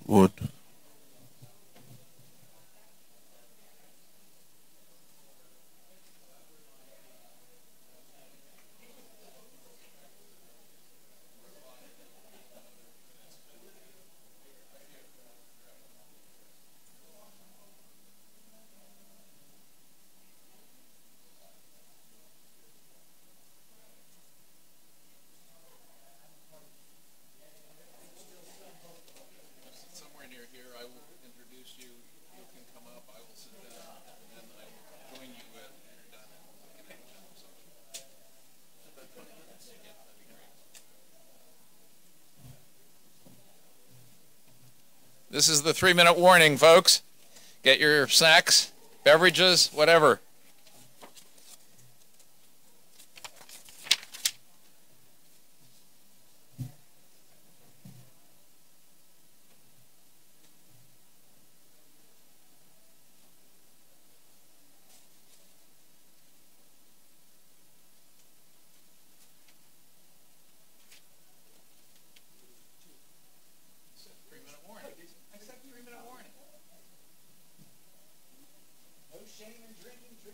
wood. This is the 3-minute warning, folks. Get your snacks, beverages, whatever. Shame in drinking.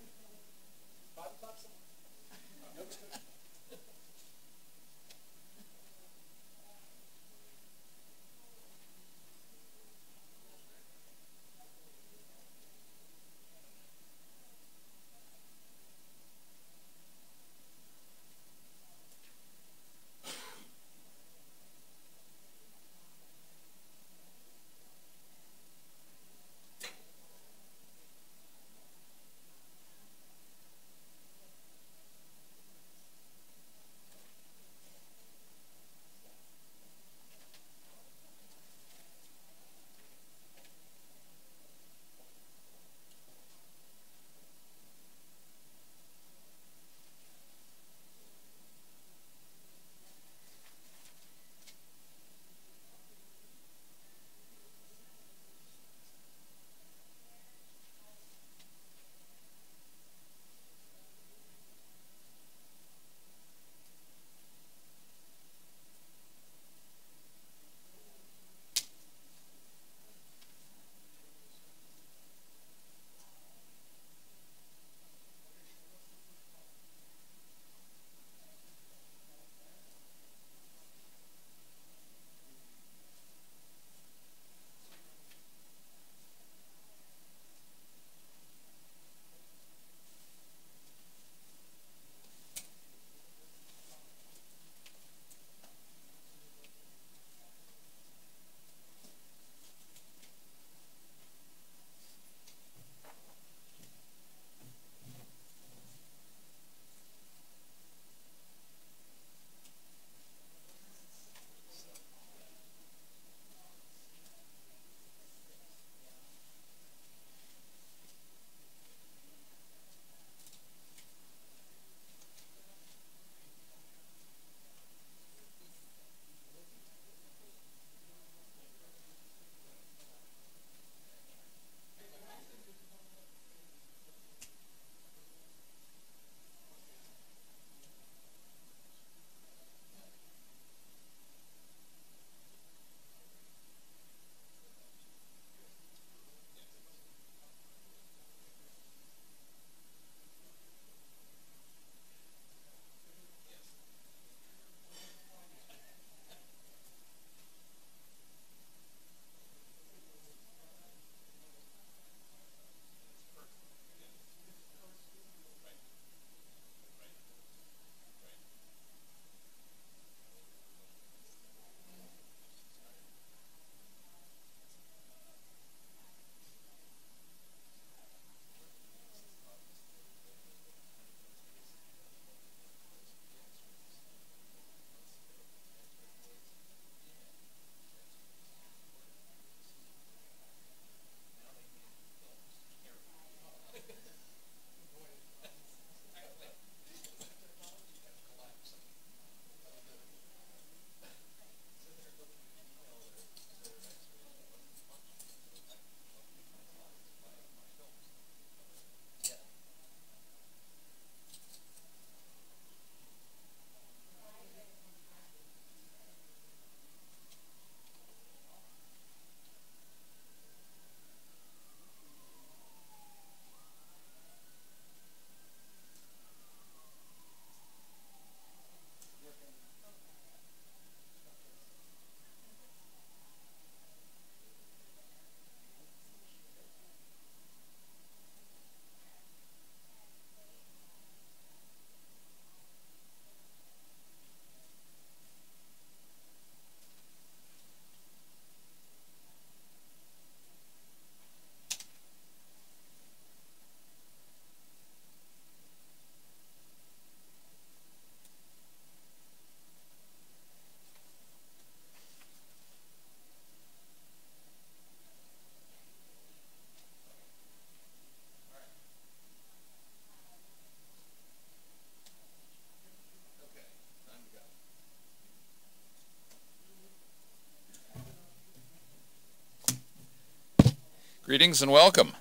Greetings and welcome.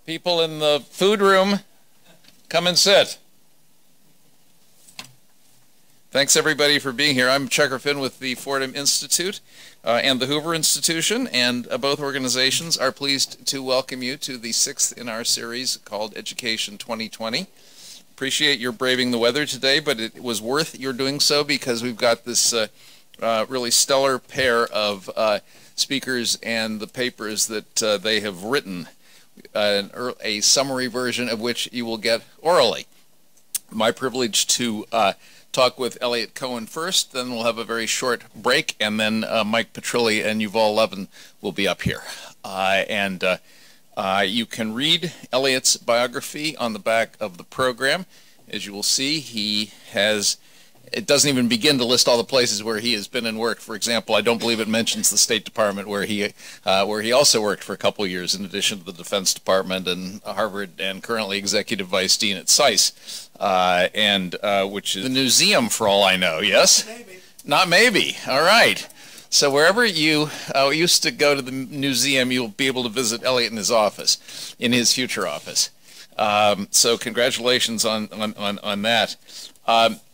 People in the food room, come and sit. Thanks everybody for being here. I'm Checker Finn with the Fordham Institute and the Hoover Institution, and both organizations are pleased to welcome you to the 6th in our series called Education 2020. Appreciate your braving the weather today, but it was worth your doing so because we've got this really stellar pair of speakers and the papers that they have written, a summary version of which you will get orally. My privilege to talk with Eliot Cohen first, then we'll have a very short break, and then Mike Petrilli and Yuval Levin will be up here. You can read Eliot's biography on the back of the program. As you will see, he has, it doesn't even begin to list all the places where he has been and worked. For example, I don't believe it mentions the State Department where he also worked for a couple of years in addition to the Defense Department and Harvard, and currently Executive Vice Dean at SAIS, which is the museum for all I know, yes? Maybe. Not maybe, all right. So wherever you used to go to the museum, you'll be able to visit Eliot in his office, in his future office. So congratulations on that.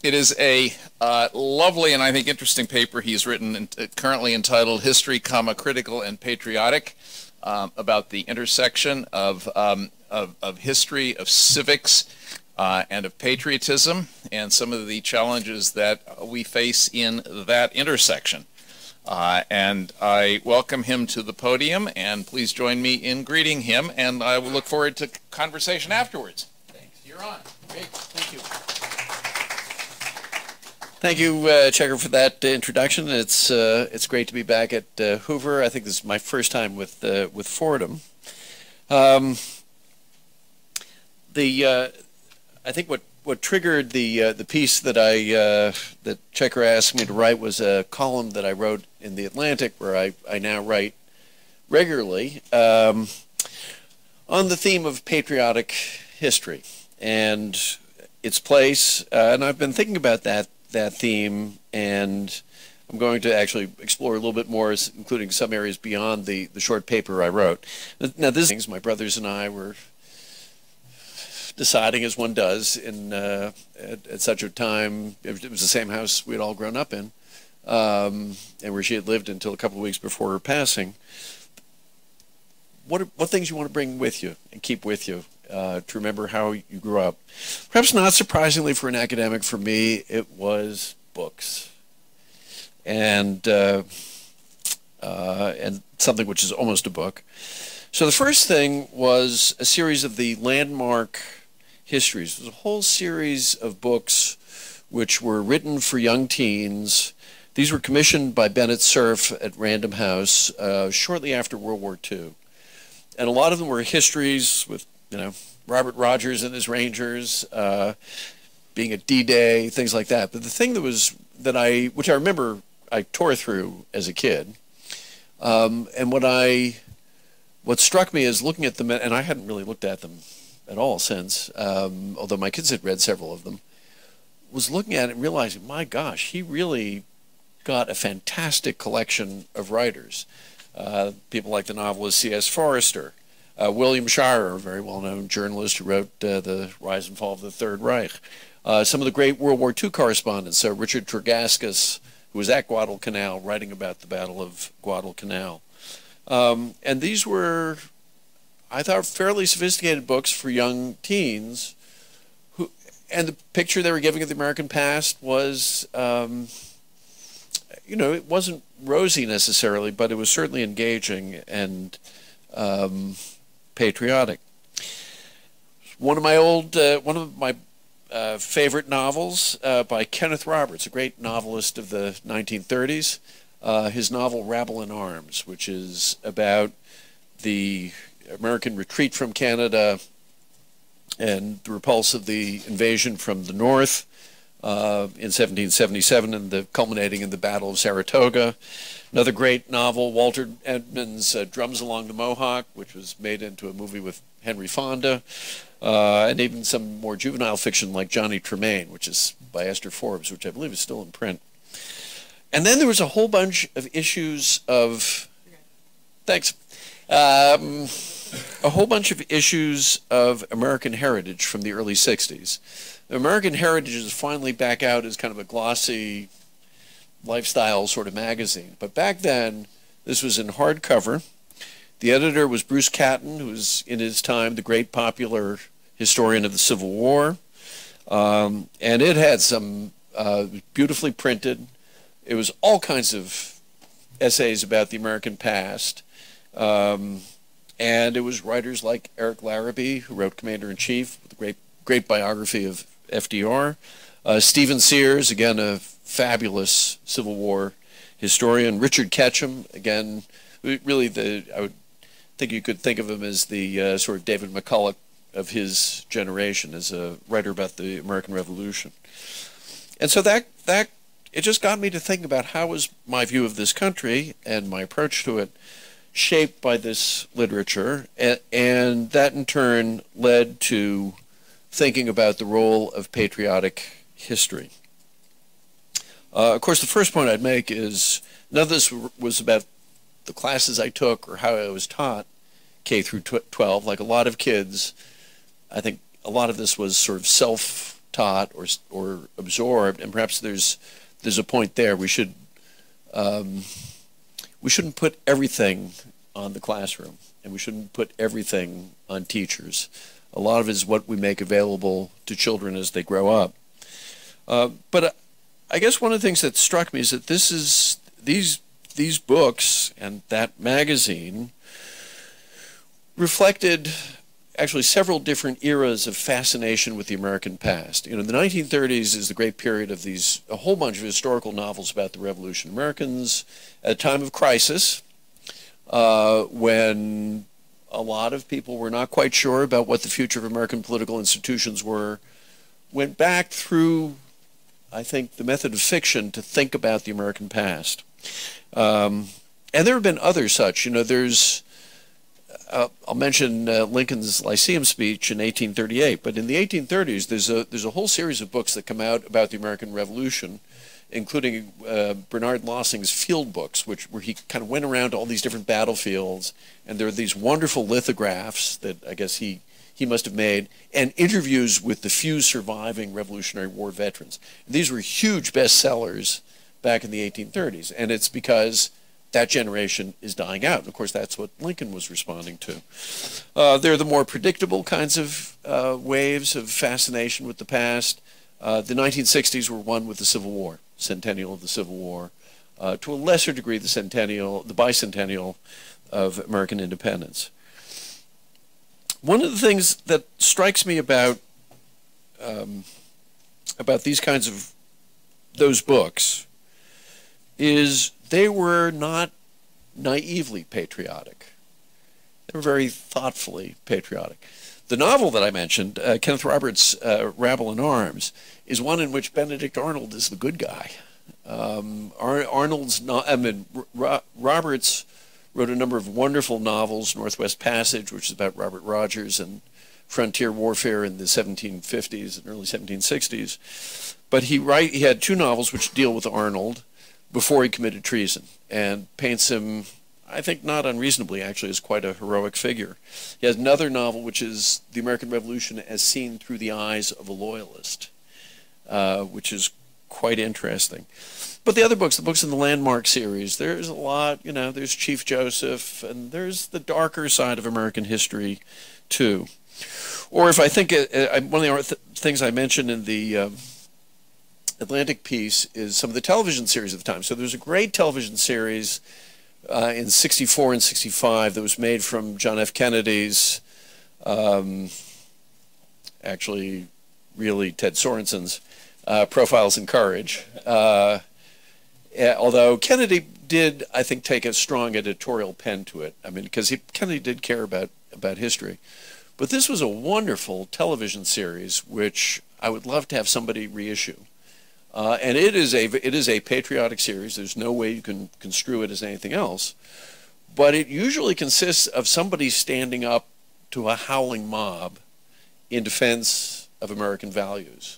It is a lovely and I think interesting paper he's written, currently entitled History, Critical and Patriotic, about the intersection of history, of civics, and of patriotism, and some of the challenges that we face in that intersection. And I welcome him to the podium, and please join me in greeting him, and I will look forward to conversation afterwards. Thanks. You're on. Great. Thank you. Thank you, Checker, for that introduction. It's great to be back at Hoover. I think this is my first time with Fordham. I think what triggered the piece that that Checker asked me to write was a column that I wrote in the Atlantic, where I now write regularly, on the theme of patriotic history and its place. And I've been thinking about that theme, and I'm going to actually explore a little bit more, including some areas beyond the short paper I wrote. Now, this things my brothers and I were deciding, as one does at such a time. It was the same house we'd all grown up in, and where she had lived until a couple of weeks before her passing. What things you want to bring with you and keep with you to remember how you grew up? Perhaps not surprisingly for an academic, for me, it was books, and something which is almost a book. So the first thing was a series of the landmark histories. It was a whole series of books which were written for young teens. These were commissioned by Bennett Cerf at Random House shortly after World War II. And a lot of them were histories with, Robert Rogers and his Rangers, being at D-Day, things like that. But the thing which I remember I tore through as a kid, and what struck me is looking at them, and I hadn't really looked at them at all since, although my kids had read several of them, was looking at it and realizing, my gosh, he really got a fantastic collection of writers. People like the novelist C.S. Forrester, William Shirer, a very well-known journalist who wrote The Rise and Fall of the Third Reich. Some of the great World War II correspondents, Richard Tregaskis, who was at Guadalcanal writing about the Battle of Guadalcanal. And these were, I thought, fairly sophisticated books for young teens. And the picture they were giving of the American past was, it wasn't rosy necessarily, but it was certainly engaging and patriotic. One of my favorite novels by Kenneth Roberts, a great novelist of the 1930s. His novel Rabble in Arms, which is about the American retreat from Canada and the repulse of the invasion from the north in 1777, and culminating in the Battle of Saratoga. Another great novel, Walter Edmonds' Drums Along the Mohawk, which was made into a movie with Henry Fonda, and even some more juvenile fiction like Johnny Tremaine, which is by Esther Forbes, which I believe is still in print. And then there was a whole bunch of issues of, thanks, Um, a whole bunch of issues of American heritage from the early 60s. American Heritage is finally back out as kind of a glossy lifestyle sort of magazine. But back then, this was in hardcover. The editor was Bruce Catton, who was in his time the great popular historian of the Civil War. And it had some beautifully printed. It was all kinds of essays about the American past. And it was writers like Eric Larrabee, who wrote Commander-in-Chief, with a great biography of FDR. Stephen Sears, again, a fabulous Civil War historian. Richard Ketchum, again, really I would think you could think of him as the sort of David McCulloch of his generation, as a writer about the American Revolution. And so that it just got me to think about how was my view of this country and my approach to it shaped by this literature, and that in turn led to thinking about the role of patriotic history. Of course, the first point I'd make is none of this was about the classes I took or how I was taught K through 12. Like a lot of kids, I think a lot of this was sort of self-taught or absorbed, and perhaps there's a point there. We shouldn't put everything on the classroom, and we shouldn't put everything on teachers. A lot of it is what we make available to children as they grow up. But I guess one of the things that struck me is that these books and that magazine reflected actually several different eras of fascination with the American past. You know, the 1930s is the great period of a whole bunch of historical novels about the Revolution. Americans at a time of crisis, when a lot of people were not quite sure about what the future of American political institutions were, went back through, I think, the method of fiction to think about the American past. And there have been other such. You know, I'll mention Lincoln's Lyceum speech in 1838, but in the 1830s, there's a whole series of books that come out about the American Revolution, including Bernard Lossing's field books, where he kind of went around to all these different battlefields, and there are these wonderful lithographs that I guess he must have made, and interviews with the few surviving Revolutionary War veterans. These were huge bestsellers back in the 1830s, and it's because that generation is dying out. And of course, that's what Lincoln was responding to. They're the more predictable kinds of waves of fascination with the past. The 1960s were one with the Civil War, centennial of the Civil War. To a lesser degree, the bicentennial of American independence. One of the things that strikes me about these kinds of those books is they were not naively patriotic. They were very thoughtfully patriotic. The novel that I mentioned, Kenneth Roberts' Rabble in Arms, is one in which Benedict Arnold is the good guy. Roberts wrote a number of wonderful novels, Northwest Passage, which is about Robert Rogers and frontier warfare in the 1750s and early 1760s. But he had two novels which deal with Arnold before he committed treason, and paints him, I think not unreasonably actually, as quite a heroic figure. He has another novel which is The American Revolution as Seen Through the Eyes of a Loyalist, which is quite interesting. But the other books, the books in the Landmark series, there's a lot, you know, there's Chief Joseph, and there's the darker side of American history too. Or if I think, one of the things I mentioned in the Atlantic piece is some of the television series of the time. So there's a great television series in 64 and 65 that was made from John F. Kennedy's, actually really Ted Sorensen's, Profiles in Courage. Although Kennedy did, I think, take a strong editorial pen to it. I mean, because Kennedy did care about history. But this was a wonderful television series, which I would love to have somebody reissue. And it is a patriotic series. There's no way you can construe it as anything else. But it usually consists of somebody standing up to a howling mob in defense of American values.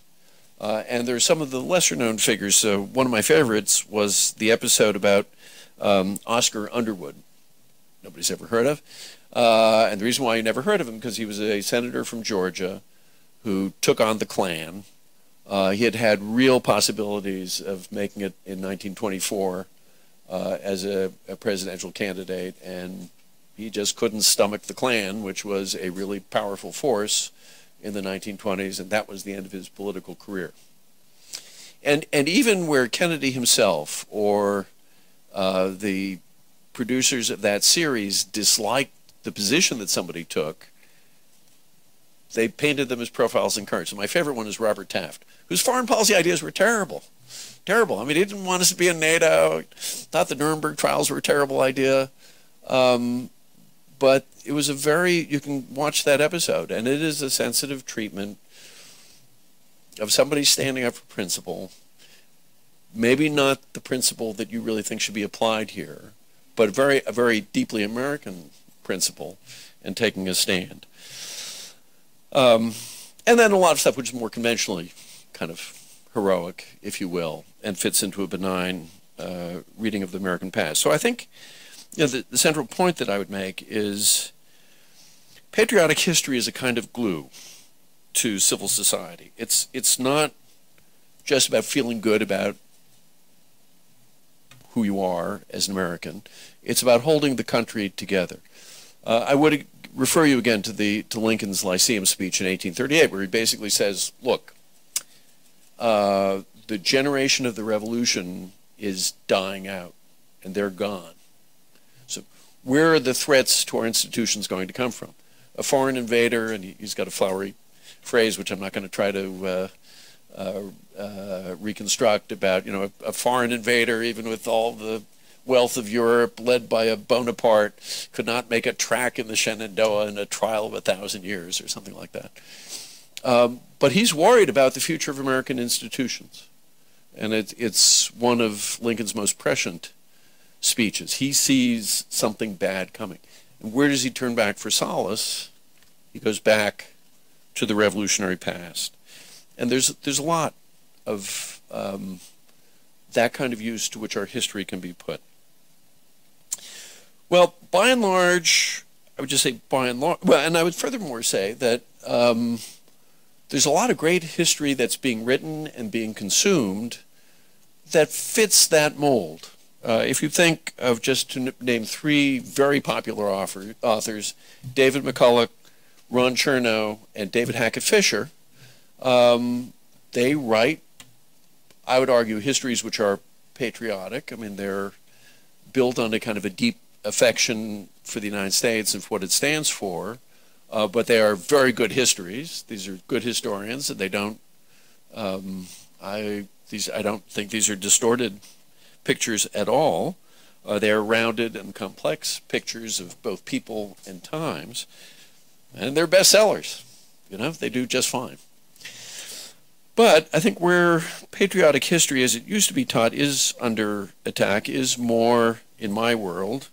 And there are some of the lesser-known figures. So one of my favorites was the episode about Oscar Underwood, nobody's ever heard of. And the reason why you never heard of him, because he was a senator from Georgia who took on the Klan. He had had real possibilities of making it in 1924 as a presidential candidate, and he just couldn't stomach the Klan, which was a really powerful force in the 1920s, and that was the end of his political career. And even where Kennedy himself or the producers of that series disliked the position that somebody took, they painted them as profiles in cards. So my favorite one is Robert Taft, whose foreign policy ideas were terrible. Terrible. I mean, he didn't want us to be in NATO, thought the Nuremberg trials were a terrible idea. But it was a you can watch that episode, and it is a sensitive treatment of somebody standing up for principle. Maybe not the principle that you really think should be applied here, but a very deeply American principle, and taking a stand. And then a lot of stuff which is more conventionally kind of heroic, if you will, and fits into a benign reading of the American past. So I think the central point that I would make is patriotic history is a kind of glue to civil society. It's not just about feeling good about who you are as an American. It's about holding the country together. I would refer you again to Lincoln's Lyceum speech in 1838, where he basically says, look, the generation of the Revolution is dying out, and they're gone. So where are the threats to our institutions going to come from? A foreign invader, and he's got a flowery phrase, which I'm not going to try to reconstruct, about, a foreign invader, even with all the wealth of Europe, led by a Bonaparte, could not make a track in the Shenandoah in a trial of 1,000 years, or something like that. But he's worried about the future of American institutions. And it's one of Lincoln's most prescient speeches. He sees something bad coming. And where does he turn back for solace? He goes back to the revolutionary past. And there's a lot of that kind of use to which our history can be put. Well, by and large, I would just say by and large, well, and I would furthermore say that there's a lot of great history that's being written and being consumed that fits that mold. If you think of, just to name three very popular authors, David McCulloch, Ron Chernow, and David Hackett Fisher, they write, I would argue, histories which are patriotic. I mean, they're built on a kind of a deep affection for the United States and for what it stands for, but they are very good histories. These are good historians, and they don't. I don't think these are distorted pictures at all. They are rounded and complex pictures of both people and times, and they're bestsellers. They do just fine. But I think where patriotic history, as it used to be taught, is under attack is more in my world,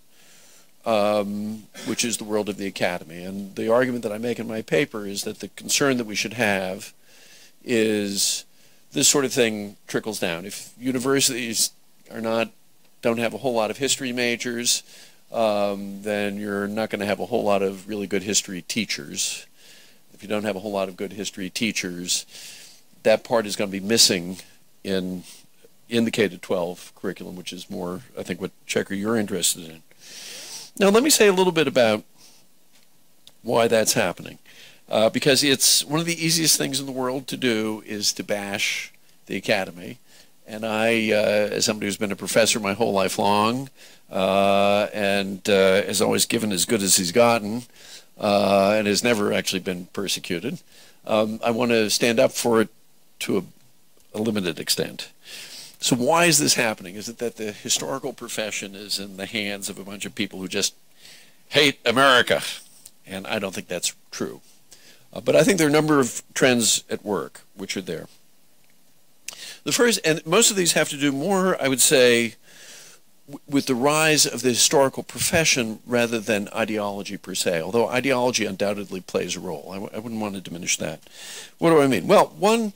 which is the world of the academy. And the argument that I make in my paper is that the concern that we should have is this sort of thing trickles down. If universities don't have a whole lot of history majors, then you're not going to have a whole lot of really good history teachers. If you don't have a whole lot of good history teachers, that part is going to be missing in the K-12 curriculum, which is more, I think, what, Checker, you're interested in. Now, let me say a little bit about why that's happening. Because it's one of the easiest things in the world to do is to bash the academy. And I, as somebody who's been a professor my whole life long, and has always given as good as he's gotten, and has never actually been persecuted, I want to stand up for it to a limited extent. So why is this happening? Is it that the historical profession is in the hands of a bunch of people who just hate America? And I don't think that's true. But I think there are a number of trends at work which are there. The first, and most of these have to do more, I would say, with the rise of the historical profession rather than ideology per se, although ideology undoubtedly plays a role. I wouldn't want to diminish that. What do I mean? Well, one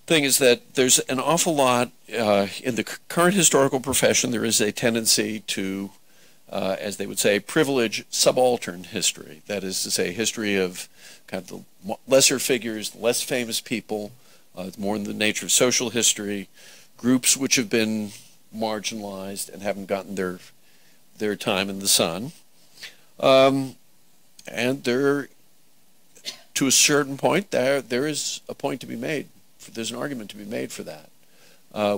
thing is that there's an awful lot in the current historical profession. There is a tendency to as they would say, privileged subaltern history. That is to say, history of kind of the lesser figures, the less famous people, more in the nature of social history, groups which have been marginalized and haven't gotten their time in the sun. And there, to a certain point, there is a point to be made. There's an argument to be made for that.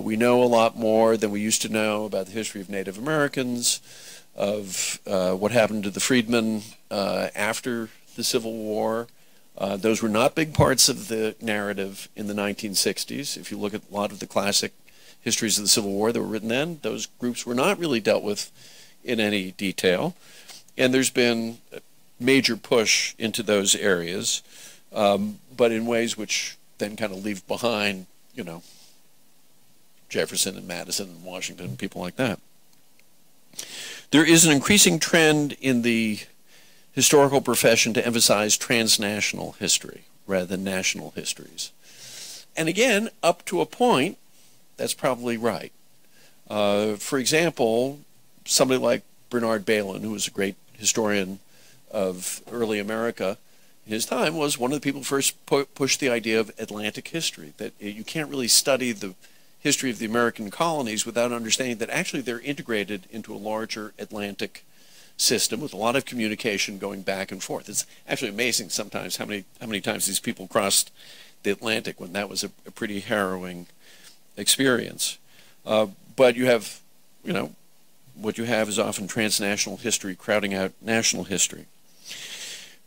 We know a lot more than we used to know about the history of Native Americans, of what happened to the freedmen after the Civil War. Those were not big parts of the narrative in the 1960s. If you look at a lot of the classic histories of the Civil War that were written then, those groups were not really dealt with in any detail. And there's been a major push into those areas, but in ways which then kind of leave behind, you know, Jefferson and Madison and Washington and people like that. There is an increasing trend in the historical profession to emphasize transnational history rather than national histories. And again, up to a point, that's probably right. For example, somebody like Bernard Bailyn, who was a great historian of early America in his time, was one of the people who first pushed the idea of Atlantic history, that you can't really study the history of the American colonies without understanding that actually they're integrated into a larger Atlantic system with a lot of communication going back and forth. It's actually amazing sometimes how many times these people crossed the Atlantic when that was a pretty harrowing experience. But you have, you know, what you have is often transnational history crowding out national history.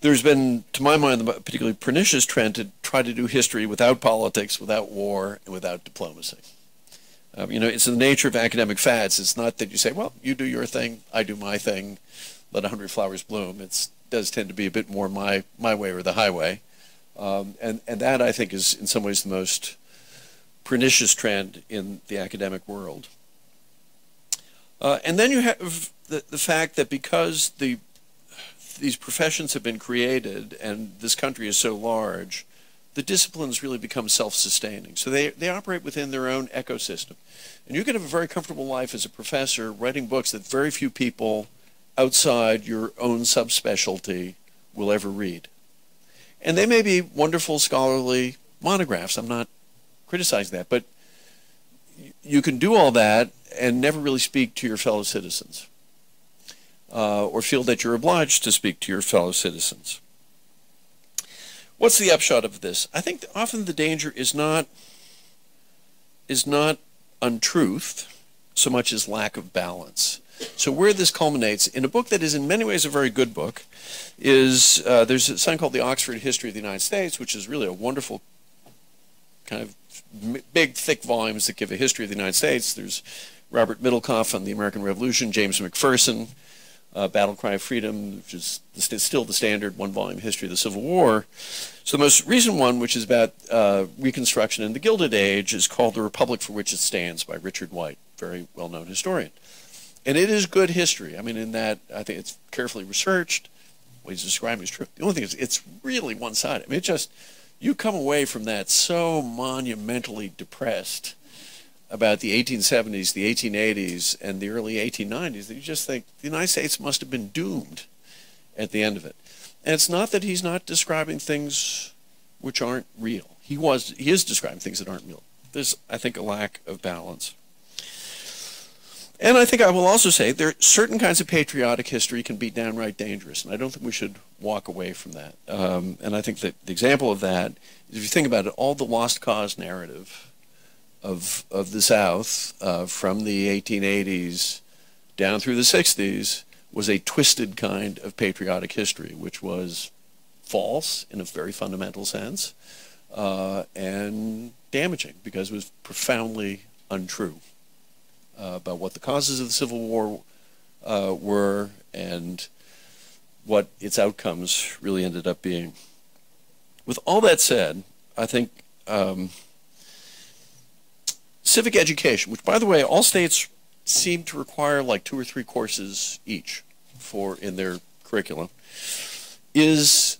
There's been, to my mind, a particularly pernicious trend to try to do history without politics, without war, and without diplomacy. You know, it's the nature of academic fads. It's not that you say, well, you do your thing, I do my thing, let 100 flowers bloom. It does tend to be a bit more my way or the highway. And that, I think, is in some ways the most pernicious trend in the academic world. And then you have the fact that because these professions have been created and this country is so large, the disciplines really become self-sustaining. So they operate within their own ecosystem. And you can have a very comfortable life as a professor writing books that very few people outside your own subspecialty will ever read. And they may be wonderful scholarly monographs. I'm not criticizing that. But you can do all that and never really speak to your fellow citizens, or feel that you're obliged to speak to your fellow citizens. What's the upshot of this? I think that often the danger is not untruth so much as lack of balance. So where this culminates in a book that is in many ways a very good book is there's something called the Oxford History of the United States, which is really a wonderful kind of big, thick volumes that give a history of the United States. There's Robert Middlecoff on the American Revolution, James McPherson, Battle Cry of Freedom, which is still the standard one-volume history of the Civil War. So the most recent one, which is about Reconstruction in the Gilded Age, is called The Republic for Which It Stands by Richard White, very well-known historian. And it is good history. I mean, in that, I think it's carefully researched. What he's describing is true. The only thing is, it's really one-sided. I mean, it just, you come away from that so monumentally depressed about the 1870s, the 1880s, and the early 1890s that you just think the United States must have been doomed at the end of it. And it's not that he's not describing things which aren't real. He is describing things that aren't real. There's, I think, a lack of balance. And I think I will also say there certain kinds of patriotic history can be downright dangerous, and I don't think we should walk away from that. And I think that the example of that is, if you think about it, all the lost cause narrative of the South from the 1880s down through the 60s was a twisted kind of patriotic history, which was false in a very fundamental sense and damaging because it was profoundly untrue about what the causes of the Civil War were and what its outcomes really ended up being. With all that said, I think civic education, which, by the way, all states seem to require like 2 or 3 courses each in their curriculum, is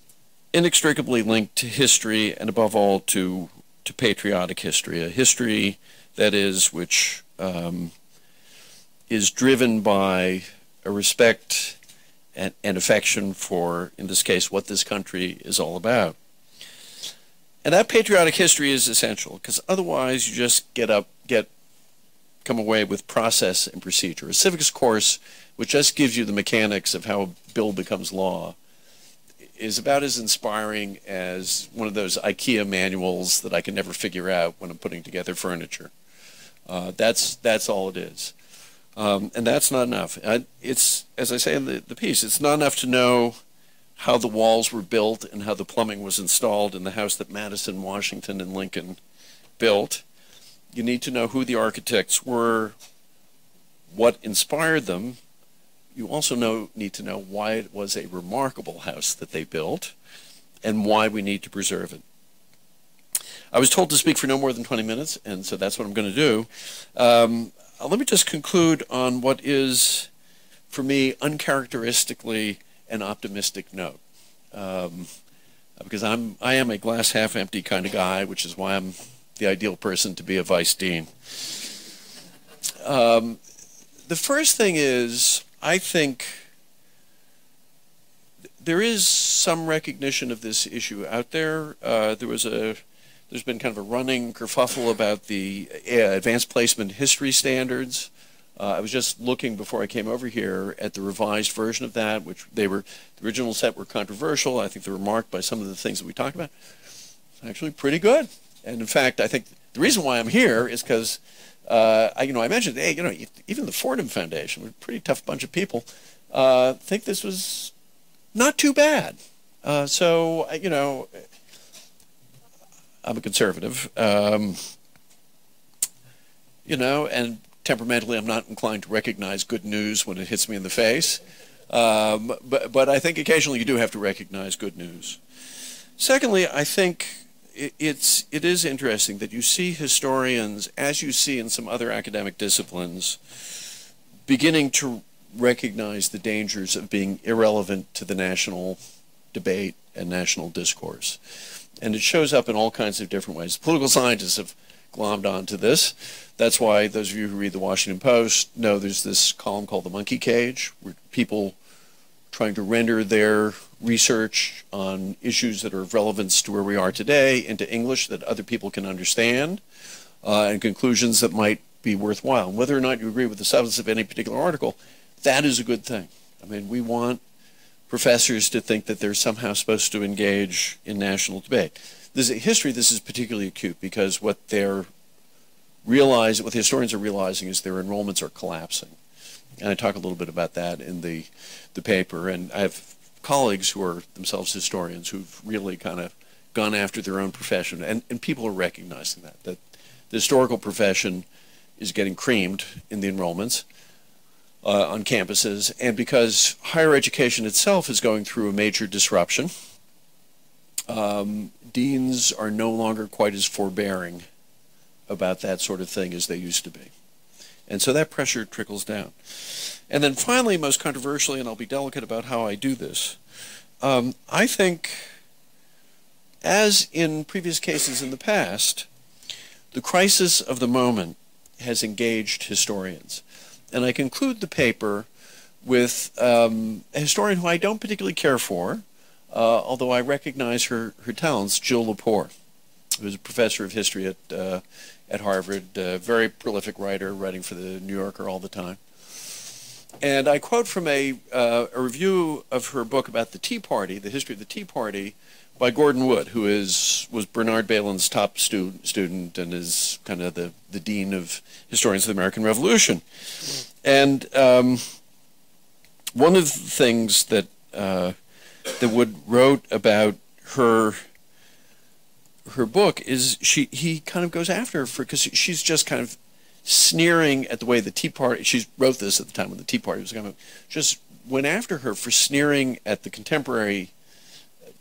inextricably linked to history and, above all, to patriotic history, a history that is which is driven by a respect and affection for, in this case, what this country is all about. And that patriotic history is essential, because otherwise you just come away with process and procedure. A civics course, which just gives you the mechanics of how a bill becomes law, is about as inspiring as one of those IKEA manuals that I can never figure out when I'm putting together furniture. That's all it is. And that's not enough. It's, as I say in the piece, it's not enough to know how the walls were built and how the plumbing was installed in the house that Madison, Washington, and Lincoln built. You need to know who the architects were, what inspired them. You also need to know why it was a remarkable house that they built and why we need to preserve it. I was told to speak for no more than 20 minutes, and so that's what I'm going to do. Let me just conclude on what is, for me, uncharacteristically an optimistic note. Because I am a glass half empty kind of guy, which is why I'm the ideal person to be a vice dean. The first thing is, I think there is some recognition of this issue out there. There's been kind of a running kerfuffle about the advanced placement history standards. I was just looking before I came over here at the revised version of that, which the original set were controversial. I think they were marked by some of the things that we talked about. It's actually pretty good. And in fact, I think the reason why I'm here is because I mentioned, hey, even the Fordham Foundation, a pretty tough bunch of people, think this was not too bad. I'm a conservative, and temperamentally I'm not inclined to recognize good news when it hits me in the face. But I think occasionally you do have to recognize good news. Secondly, I think it is interesting that you see historians, as you see in some other academic disciplines, beginning to recognize the dangers of being irrelevant to the national debate and national discourse. And it shows up in all kinds of different ways. Political scientists have glommed onto this. That's why those of you who read the Washington Post know there's this column called The Monkey Cage, where people trying to render their research on issues that are of relevance to where we are today into English that other people can understand, and conclusions that might be worthwhile. And whether or not you agree with the substance of any particular article, that is a good thing. I mean, we want professors to think that they're somehow supposed to engage in national debate. This is particularly acute because what the historians are realizing is their enrollments are collapsing. And I talk a little bit about that in the paper. And I have colleagues who are themselves historians who've really kind of gone after their own profession. And people are recognizing that the historical profession is getting creamed in the enrollments on campuses. And because higher education itself is going through a major disruption, deans are no longer quite as forbearing about that sort of thing as they used to be. And so that pressure trickles down. And then finally, most controversially, and I'll be delicate about how I do this, I think, as in previous cases in the past, the crisis of the moment has engaged historians. And I conclude the paper with a historian who I don't particularly care for, although I recognize her talents, Jill Lepore, who is a professor of history at Harvard, a very prolific writer, writing for the New Yorker all the time. And I quote from a review of her book about the Tea Party, the history of the Tea Party, by Gordon Wood, who was Bernard Bailyn's top student and is kind of the dean of historians of the American Revolution. And one of the things that Wood wrote about her book is he kind of goes after her because she's just kind of sneering at the way the Tea Party, she wrote this at the time when the Tea Party was going to, just went after her for sneering at the contemporary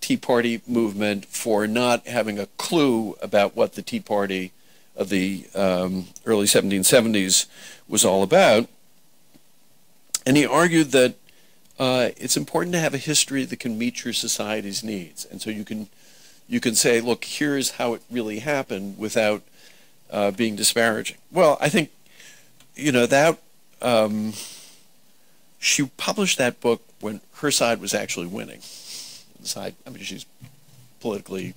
Tea Party movement for not having a clue about what the Tea Party of the early 1770s was all about. And he argued that it's important to have a history that can meet your society's needs. And so you can say, look, here's how it really happened without being disparaging. Well, I think, that she published that book when her side was actually winning. The side, I mean, she's politically,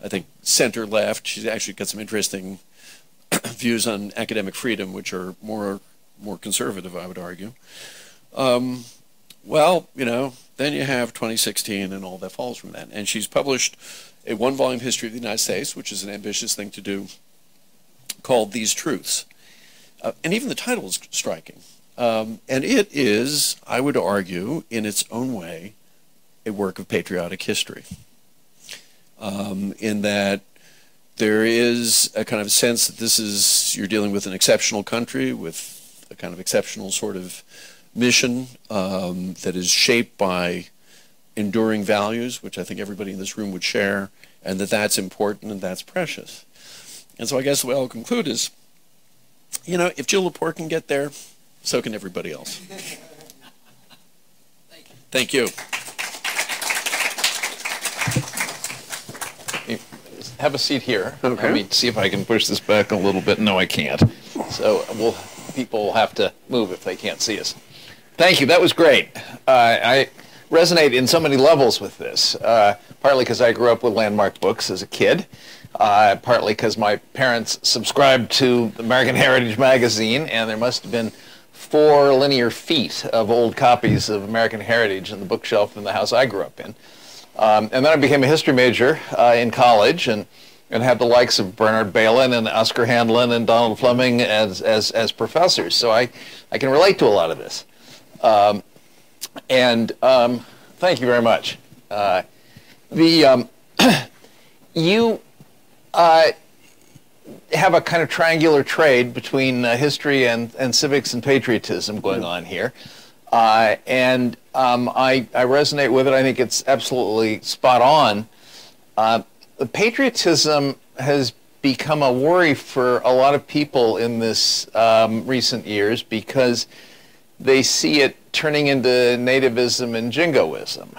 I think, center-left. She's actually got some interesting views on academic freedom, which are more conservative, I would argue. Well, you know, then you have 2016 and all that falls from that. And she's published a one-volume history of the United States, which is an ambitious thing to do, called These Truths. And even the title is striking. And it is, I would argue, in its own way, a work of patriotic history. In that there is a kind of sense that this is, you're dealing with an exceptional country with a kind of exceptional sort of mission that is shaped by enduring values, which I think everybody in this room would share, and that that's important and that's precious. And so I guess the way I'll conclude is, you know, if Jill Lepore can get there, so can everybody else. Thank you. Have a seat here. Okay. Let me see if I can push this back a little bit. No, I can't. So people will have to move if they can't see us. Thank you. That was great. I resonate in so many levels with this, partly because I grew up with Landmark books as a kid, partly because my parents subscribed to American Heritage magazine, and there must have been 4 linear feet of old copies of American Heritage in the bookshelf in the house I grew up in. And then I became a history major in college and had the likes of Bernard Bailyn and Oscar Handlin and Donald Fleming as professors. So I can relate to a lot of this. Thank you very much. You have a kind of triangular trade between history and civics and patriotism going on here. I resonate with it. I think it's absolutely spot on. Patriotism has become a worry for a lot of people in this recent years because they see it turning into nativism and jingoism.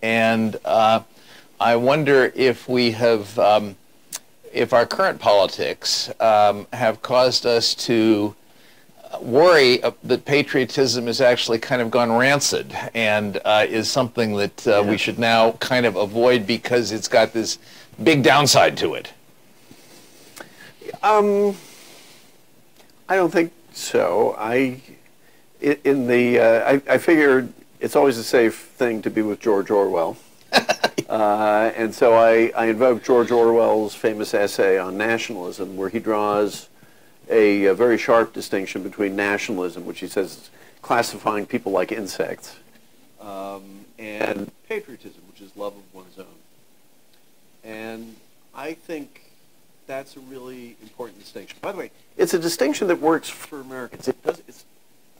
And I wonder if we have, if our current politics have caused us to worry that patriotism has actually kind of gone rancid and is something that we should now kind of avoid because it's got this big downside to it. I don't think so. I figured it's always a safe thing to be with George Orwell. And so I invoked George Orwell's famous essay on nationalism, where he draws a very sharp distinction between nationalism, which he says is classifying people like insects, and patriotism, which is love of one's own. And I think that's a really important distinction. By the way, it's a distinction that works for Americans. It does.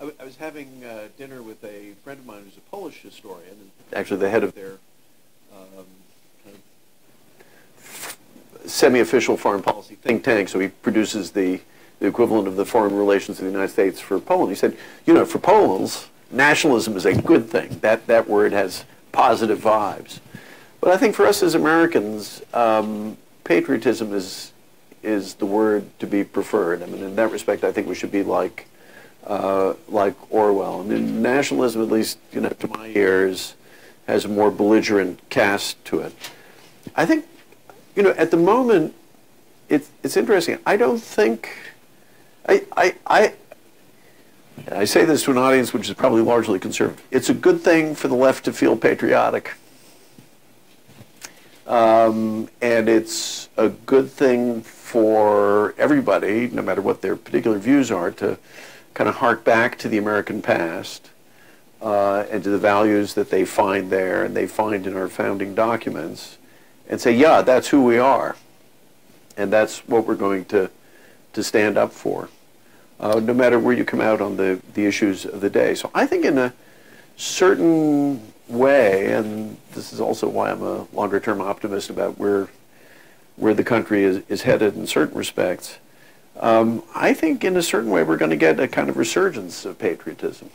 I was having dinner with a friend of mine who's a Polish historian, and actually the head of their kind of semi-official foreign policy think tank, so he produces the equivalent of the foreign relations of the United States for Poland. He said, you know, for Poles, nationalism is a good thing. That word has positive vibes. But I think for us as Americans, patriotism is the word to be preferred. I mean, in that respect, I think we should be like Orwell. I mean, nationalism, at least, you know, to my ears, has a more belligerent cast to it. I think, you know, at the moment, it's interesting. I don't think, I say this to an audience which is probably largely conservative. It's a good thing for the left to feel patriotic. And it's a good thing for everybody, no matter what their particular views are, to kind of hark back to the American past and to the values that they find there and they find in our founding documents and say, yeah, that's who we are. And that's what we're going to stand up for, no matter where you come out on the issues of the day. So I think in a certain way, and this is also why I'm a longer-term optimist about where the country is headed in certain respects, I think in a certain way we're going to get a kind of resurgence of patriotism.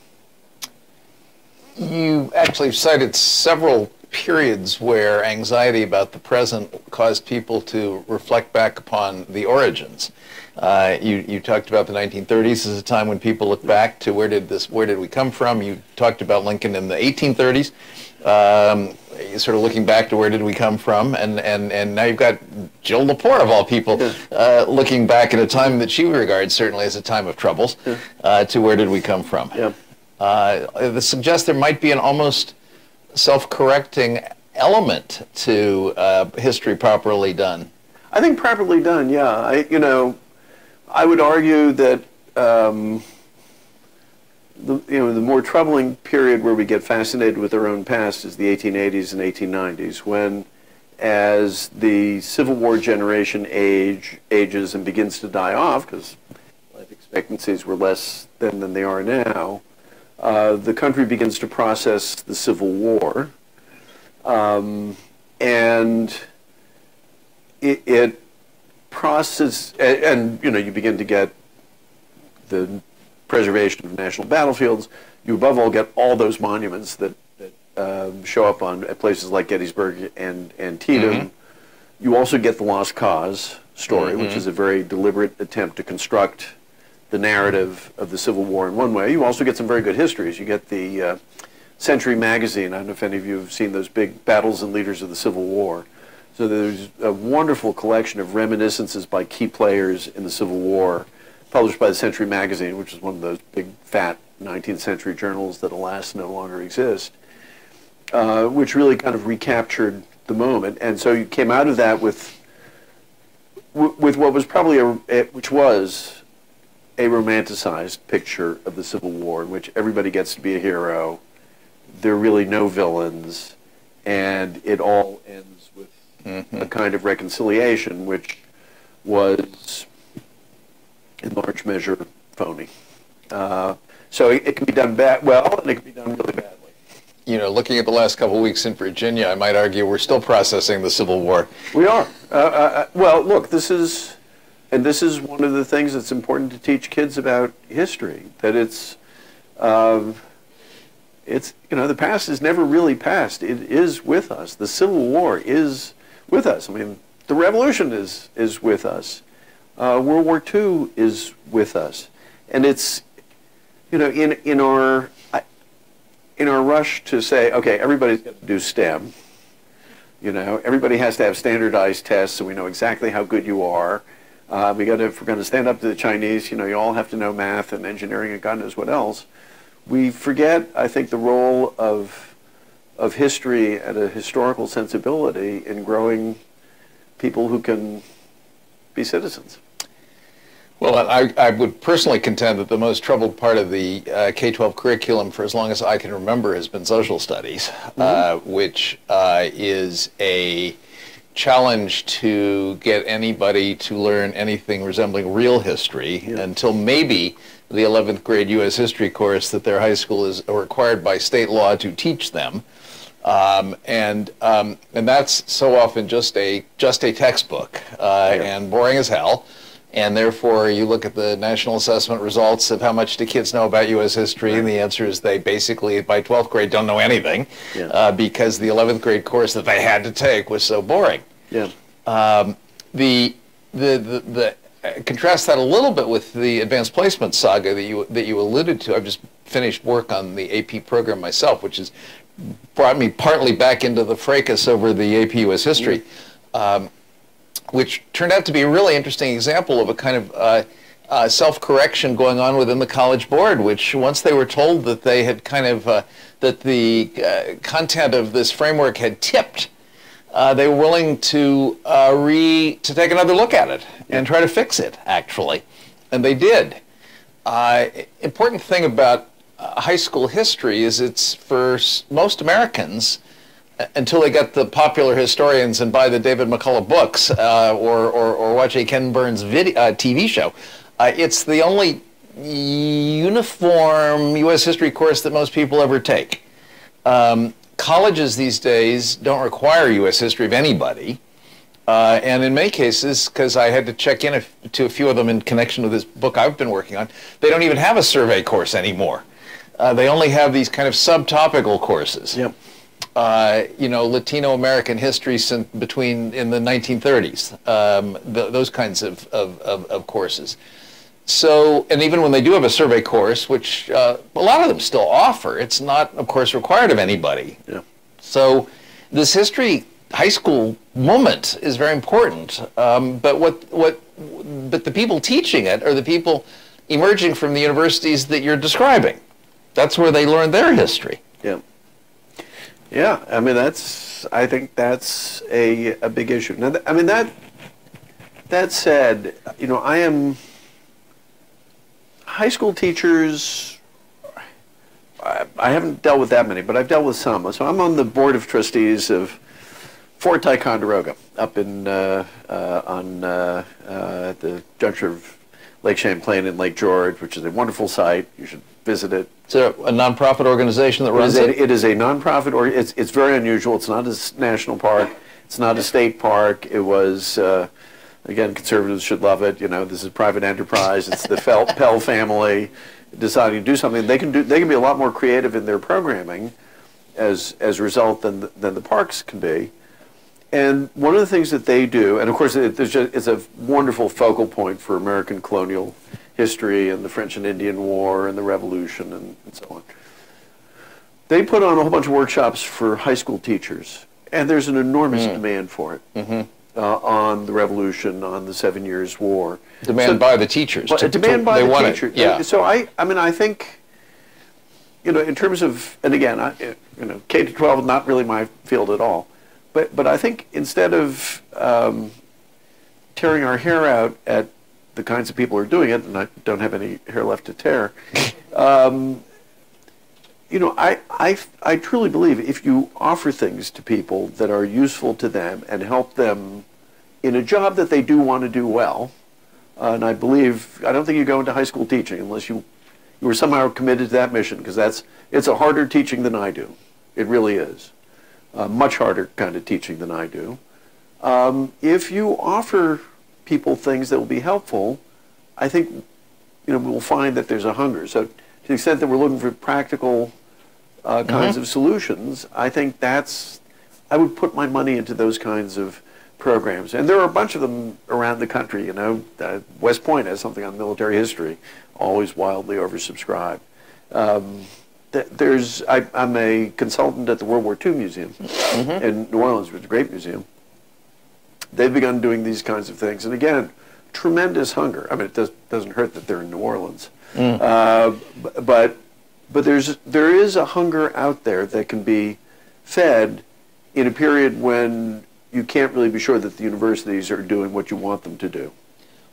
You actually cited several periods where anxiety about the present caused people to reflect back upon the origins. You talked about the 1930s as a time when people look back to where did we come from. You talked about Lincoln in the 1830s, sort of looking back to where did we come from, and now you've got Jill Lepore of all people looking back at a time that she regards certainly as a time of troubles to where did we come from. This suggests there might be an almost self-correcting element to history properly done. I think properly done, yeah. I would argue that the more troubling period where we get fascinated with our own past is the 1880s and 1890s, when, as the Civil War generation ages and begins to die off, because life expectancies were less then than they are now, the country begins to process the Civil War, and it processes, and you begin to get the preservation of national battlefields. You above all get all those monuments that show up at places like Gettysburg and Antietam. You also get the Lost Cause story, which is a very deliberate attempt to construct the narrative of the Civil War in one way. You also get some very good histories. You get the Century magazine. I don't know if any of you have seen those big battles and leaders of the Civil War. So there's a wonderful collection of reminiscences by key players in the Civil War, published by the Century magazine, which is one of those big, fat 19th century journals that, alas, no longer exist, which really kind of recaptured the moment. And so you came out of that with what was probably which was a romanticized picture of the Civil War, in which everybody gets to be a hero. There are really no villains, and it all ends with a kind of reconciliation, which was, in large measure, phony. So it can be done well, and it can be done really badly. Looking at the last couple of weeks in Virginia, I might argue we're still processing the Civil War. We are. Well, look, this is one of the things that's important to teach kids about history, that it's the past is never really past. It is with us. The Civil War is with us. I mean, the Revolution is with us. World War II is with us, and it's in our rush to say, okay, everybody's got to do STEM. Everybody has to have standardized tests so we know exactly how good you are. If we're going to stand up to the Chinese, you all have to know math and engineering and God knows what else. We forget, I think, the role of history and a historical sensibility in growing people who can be citizens. Well, I would personally contend that the most troubled part of the K-12 curriculum for as long as I can remember has been social studies, which is a challenge to get anybody to learn anything resembling real history until maybe the 11th grade U.S. history course that their high school is required by state law to teach them. And that's so often just a textbook and boring as hell. And therefore, you look at the national assessment results of how much do kids know about U.S. history, and the answer is they basically, by 12th grade, don't know anything because the 11th grade course that they had to take was so boring. Contrast that a little bit with the advanced placement saga that you alluded to. I've just finished work on the AP program myself, which has brought me partly back into the fracas over the AP U.S. history. Which turned out to be a really interesting example of a kind of self-correction going on within the College Board, which once they were told that they had kind of, that the content of this framework had tipped, they were willing to take another look at it and try to fix it, actually. And they did. Important thing about high school history is it's, for most Americans, until they get the popular historians and buy the David McCullough books or watch a Ken Burns TV show, it's the only uniform U.S. history course that most people ever take. Colleges these days don't require U.S. history of anybody, and in many cases, because I had to check in to a few of them in connection with this book I've been working on, they don't even have a survey course anymore. They only have these kind of subtopical courses. Latino American history since in the 1930s, those kinds of courses. So, and even when they do have a survey course, which a lot of them still offer, it's not, of course, required of anybody. Yeah. So, this history high school moment is very important. But the people teaching it are the people emerging from the universities that you're describing. That's where they learn their history. Yeah. Yeah, I mean, I think that's a big issue. Now, I mean, that said, high school teachers, I haven't dealt with that many, but I've dealt with some. So I'm on the board of trustees of Fort Ticonderoga up in on the juncture of Lake Champlain and Lake George, which is a wonderful site. You should visit it. Is it a nonprofit organization that runs it? It is a nonprofit, or it's very unusual. It's not a national park. It's not a state park. It was, again, conservatives should love it. This is private enterprise. It's the Pell family deciding to do something. They can be a lot more creative in their programming as a result than the parks can be. And one of the things that they do, and of course it's a wonderful focal point for American colonial history and the French and Indian War and the Revolution and so on. They put on a whole bunch of workshops for high school teachers, and there's an enormous demand for it on the Revolution, on the 7 Years' War. Demand by the teachers. Demand by the teachers. Yeah. So I think, in terms of, and again, K to 12 is not really my field at all. But I think instead of tearing our hair out at the kinds of people who are doing it, and I don't have any hair left to tear, I truly believe if you offer things to people that are useful to them and help them in a job that they do want to do well, and I don't think you go into high school teaching unless you were somehow committed to that mission, because it's a harder teaching than I do. It really is. Much harder kind of teaching than I do. If you offer people things that will be helpful, I think we'll find that there's a hunger. So to the extent that we're looking for practical kinds of solutions, I think I would put my money into those kinds of programs. And there are a bunch of them around the country. West Point has something on military history, always wildly oversubscribed. I'm a consultant at the World War II Museum in New Orleans, which is a great museum. They've begun doing these kinds of things, and again, tremendous hunger. I mean, it doesn't hurt that they're in New Orleans, but there is a hunger out there that can be fed in a period when you can't really be sure that the universities are doing what you want them to do.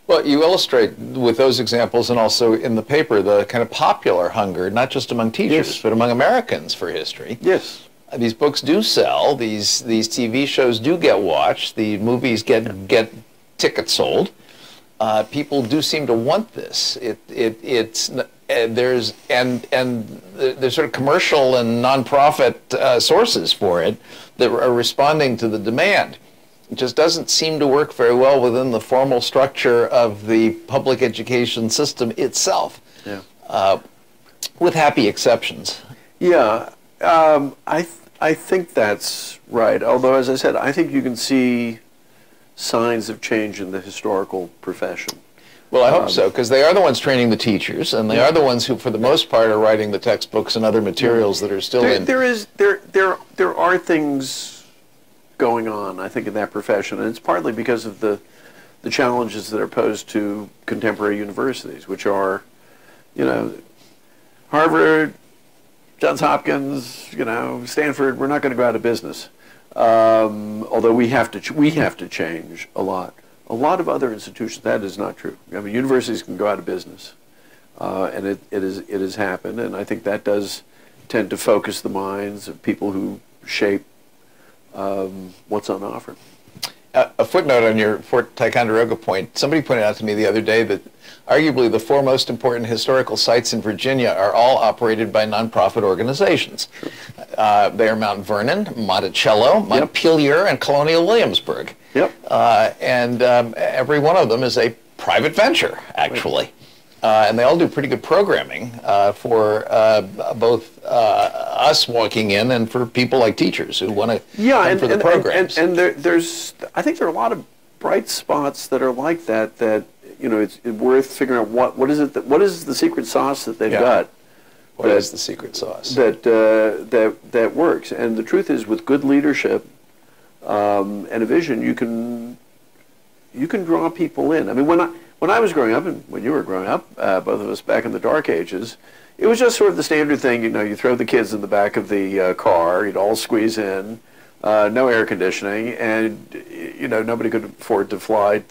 Well, you illustrate with those examples and also in the paper the kind of popular hunger, not just among teachers, but among Americans for history. Yes. These books do sell. These TV shows do get watched. The movies get tickets sold. People do seem to want this. There's sort of commercial and nonprofit sources for it that are responding to the demand. It just doesn't seem to work very well within the formal structure of the public education system itself, with happy exceptions. Yeah, I think that's right. Although, as I said, I think you can see signs of change in the historical profession. Well, I hope so, because they are the ones training the teachers, and they are the ones who, for the most part, are writing the textbooks and other materials that are still in. There are things going on, I think, in that profession, and it's partly because of the challenges that are posed to contemporary universities, which are, Harvard, Johns Hopkins, Stanford. We're not going to go out of business, although we have to change a lot. A lot of other institutions, that is not true. I mean, universities can go out of business, and it has happened, and I think that does tend to focus the minds of people who shape what's on offer. A footnote on your Fort Ticonderoga point. Somebody pointed out to me the other day that arguably the four most important historical sites in Virginia are all operated by nonprofit organizations. They are Mount Vernon, Monticello, Montpelier, and Colonial Williamsburg. Yep. And every one of them is a private venture, actually. And they all do pretty good programming for both us walking in and for people like teachers who want to come for the programs. And I think there are a lot of bright spots that are like that, you know, it's worth figuring out what is the secret sauce that they've got. What is the secret sauce? That works. And the truth is, with good leadership and a vision, you can draw people in. I mean, when I was growing up, and when you were growing up, both of us back in the dark ages, it was just sort of the standard thing. You know, you throw the kids in the back of the car, you'd all squeeze in, no air conditioning, and you know, nobody could afford to fly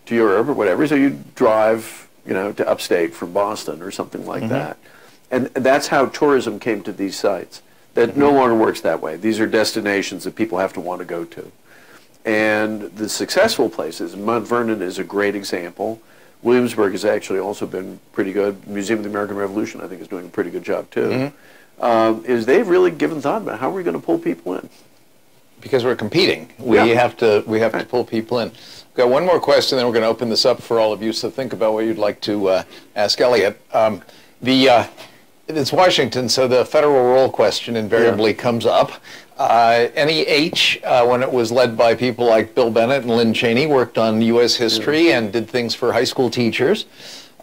to Europe or whatever, so you'd drive, you know, to upstate from Boston or something like that. And that's how tourism came to these sites. That no longer works that way. These are destinations that people have to want to go to. And the successful places, Mount Vernon is a great example. Williamsburg has actually also been pretty good. Museum of the American Revolution, I think, is doing a pretty good job too. Is they've really given thought about how are we going to pull people in? Because we're competing, we have to pull people in. We've got one more question, then we're going to open this up for all of you. So think about what you'd like to ask Elliot. It's Washington, so the federal role question invariably comes up. NEH, when it was led by people like Bill Bennett and Lynn Cheney, worked on U.S. history and did things for high school teachers.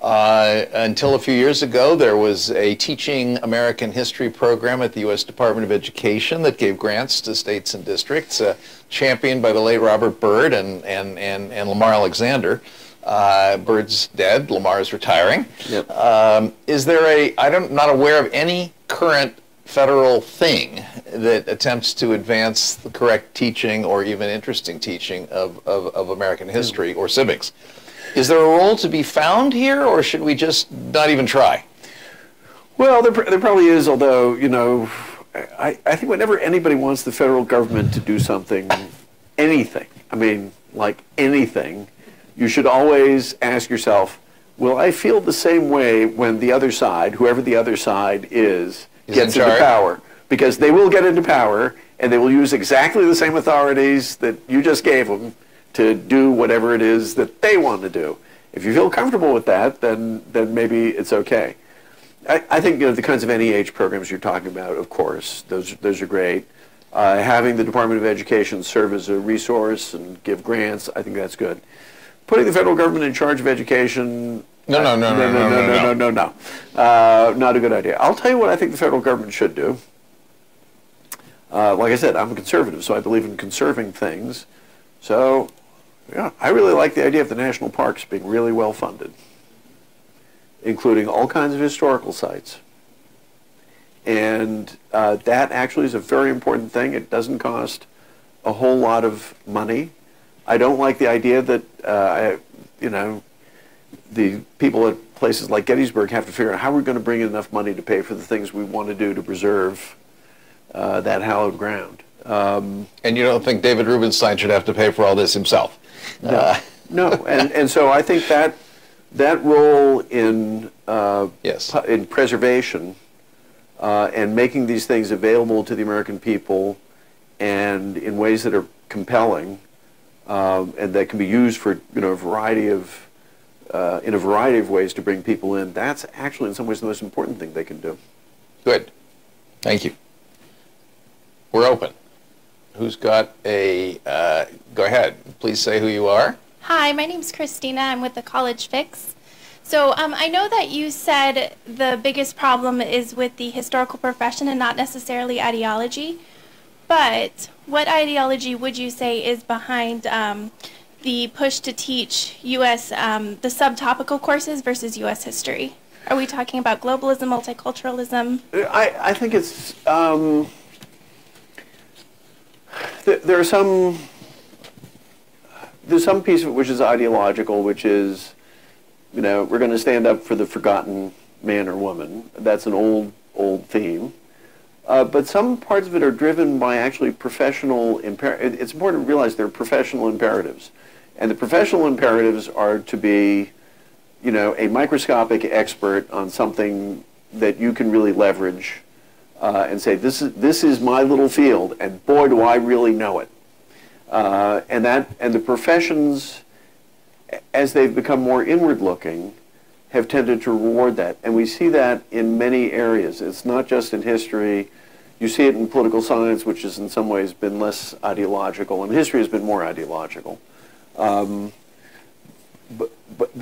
Until a few years ago, there was a teaching American history program at the U.S. Department of Education that gave grants to states and districts, championed by the late Robert Byrd and Lamar Alexander. Byrd's dead, Lamar's retiring. Is there I'm not aware of any current federal thing that attempts to advance the correct teaching or even interesting teaching of American history or civics. Is there a role to be found here, or should we just not even try? Well, there probably is, although, you know, I think whenever anybody wants the federal government to do something, anything, I mean, like anything, you should always ask yourself, will I feel the same way when the other side, whoever the other side is gets into power? Because they will get into power, and they will use exactly the same authorities that you just gave them to do whatever it is that they want to do. If you feel comfortable with that, then maybe it's okay. I think, you know, the kinds of NEH programs you're talking about, of course, those are great. Having the Department of Education serve as a resource and give grants, I think that's good. Putting the federal government in charge of education, no. Not a good idea. I'll tell you what I think the federal government should do. Like I said, I'm a conservative, so I believe in conserving things. So, yeah, I really like the idea of the national parks being really well funded, including all kinds of historical sites. And that actually is a very important thing. It doesn't cost a whole lot of money. I don't like the idea that, you know, the people at places like Gettysburg have to figure out how we're going to bring in enough money to pay for the things we want to do to preserve that hallowed ground. And you don't think David Rubenstein should have to pay for all this himself? No. And so I think that role in in preservation and making these things available to the American people and in ways that are compelling and that can be used for, you know, a variety of ways to bring people in, that's actually in some ways the most important thing they can do. Good. Thank you. We're open. Who's got a, go ahead, please say who you are. Hi, my name's Christina. I'm with the College Fix. So I know that you said the biggest problem is with the historical profession and not necessarily ideology, but what ideology would you say is behind the push to teach U.S., the subtopical courses versus U.S. history? Are we talking about globalism, multiculturalism? I think it's, there's some piece of it which is ideological, which is, you know, we're going to stand up for the forgotten man or woman. That's an old theme. But some parts of it are driven by actually professional imperatives. It's important to realize they're professional imperatives. And the professional imperatives are to be, you know, a microscopic expert on something that you can really leverage and say, this is my little field, and boy, do I really know it. And the professions, as they've become more inward-looking, have tended to reward that. And we see that in many areas. It's not just in history. You see it in political science, which has in some ways been less ideological, and history has been more ideological. But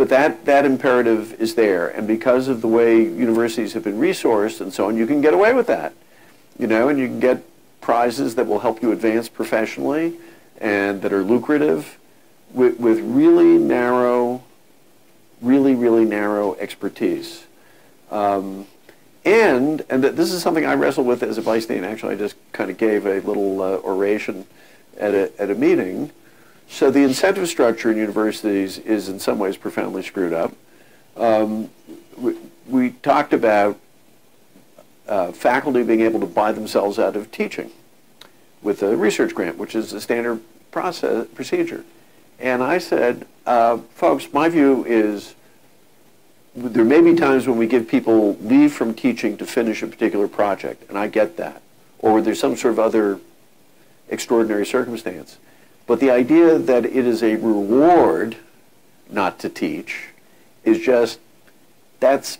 that imperative is there, and because of the way universities have been resourced and so on, you can get away with that, you know, and you can get prizes that will help you advance professionally and that are lucrative with really narrow expertise. And this is something I wrestle with as a vice dean. Actually, I just kind of gave a little oration at a meeting. So the incentive structure in universities is in some ways profoundly screwed up. We talked about faculty being able to buy themselves out of teaching with a research grant, which is a standard procedure. And I said, folks, my view is there may be times when we give people leave from teaching to finish a particular project, and I get that, or there's some sort of other extraordinary circumstance. But the idea that it is a reward not to teach is just, to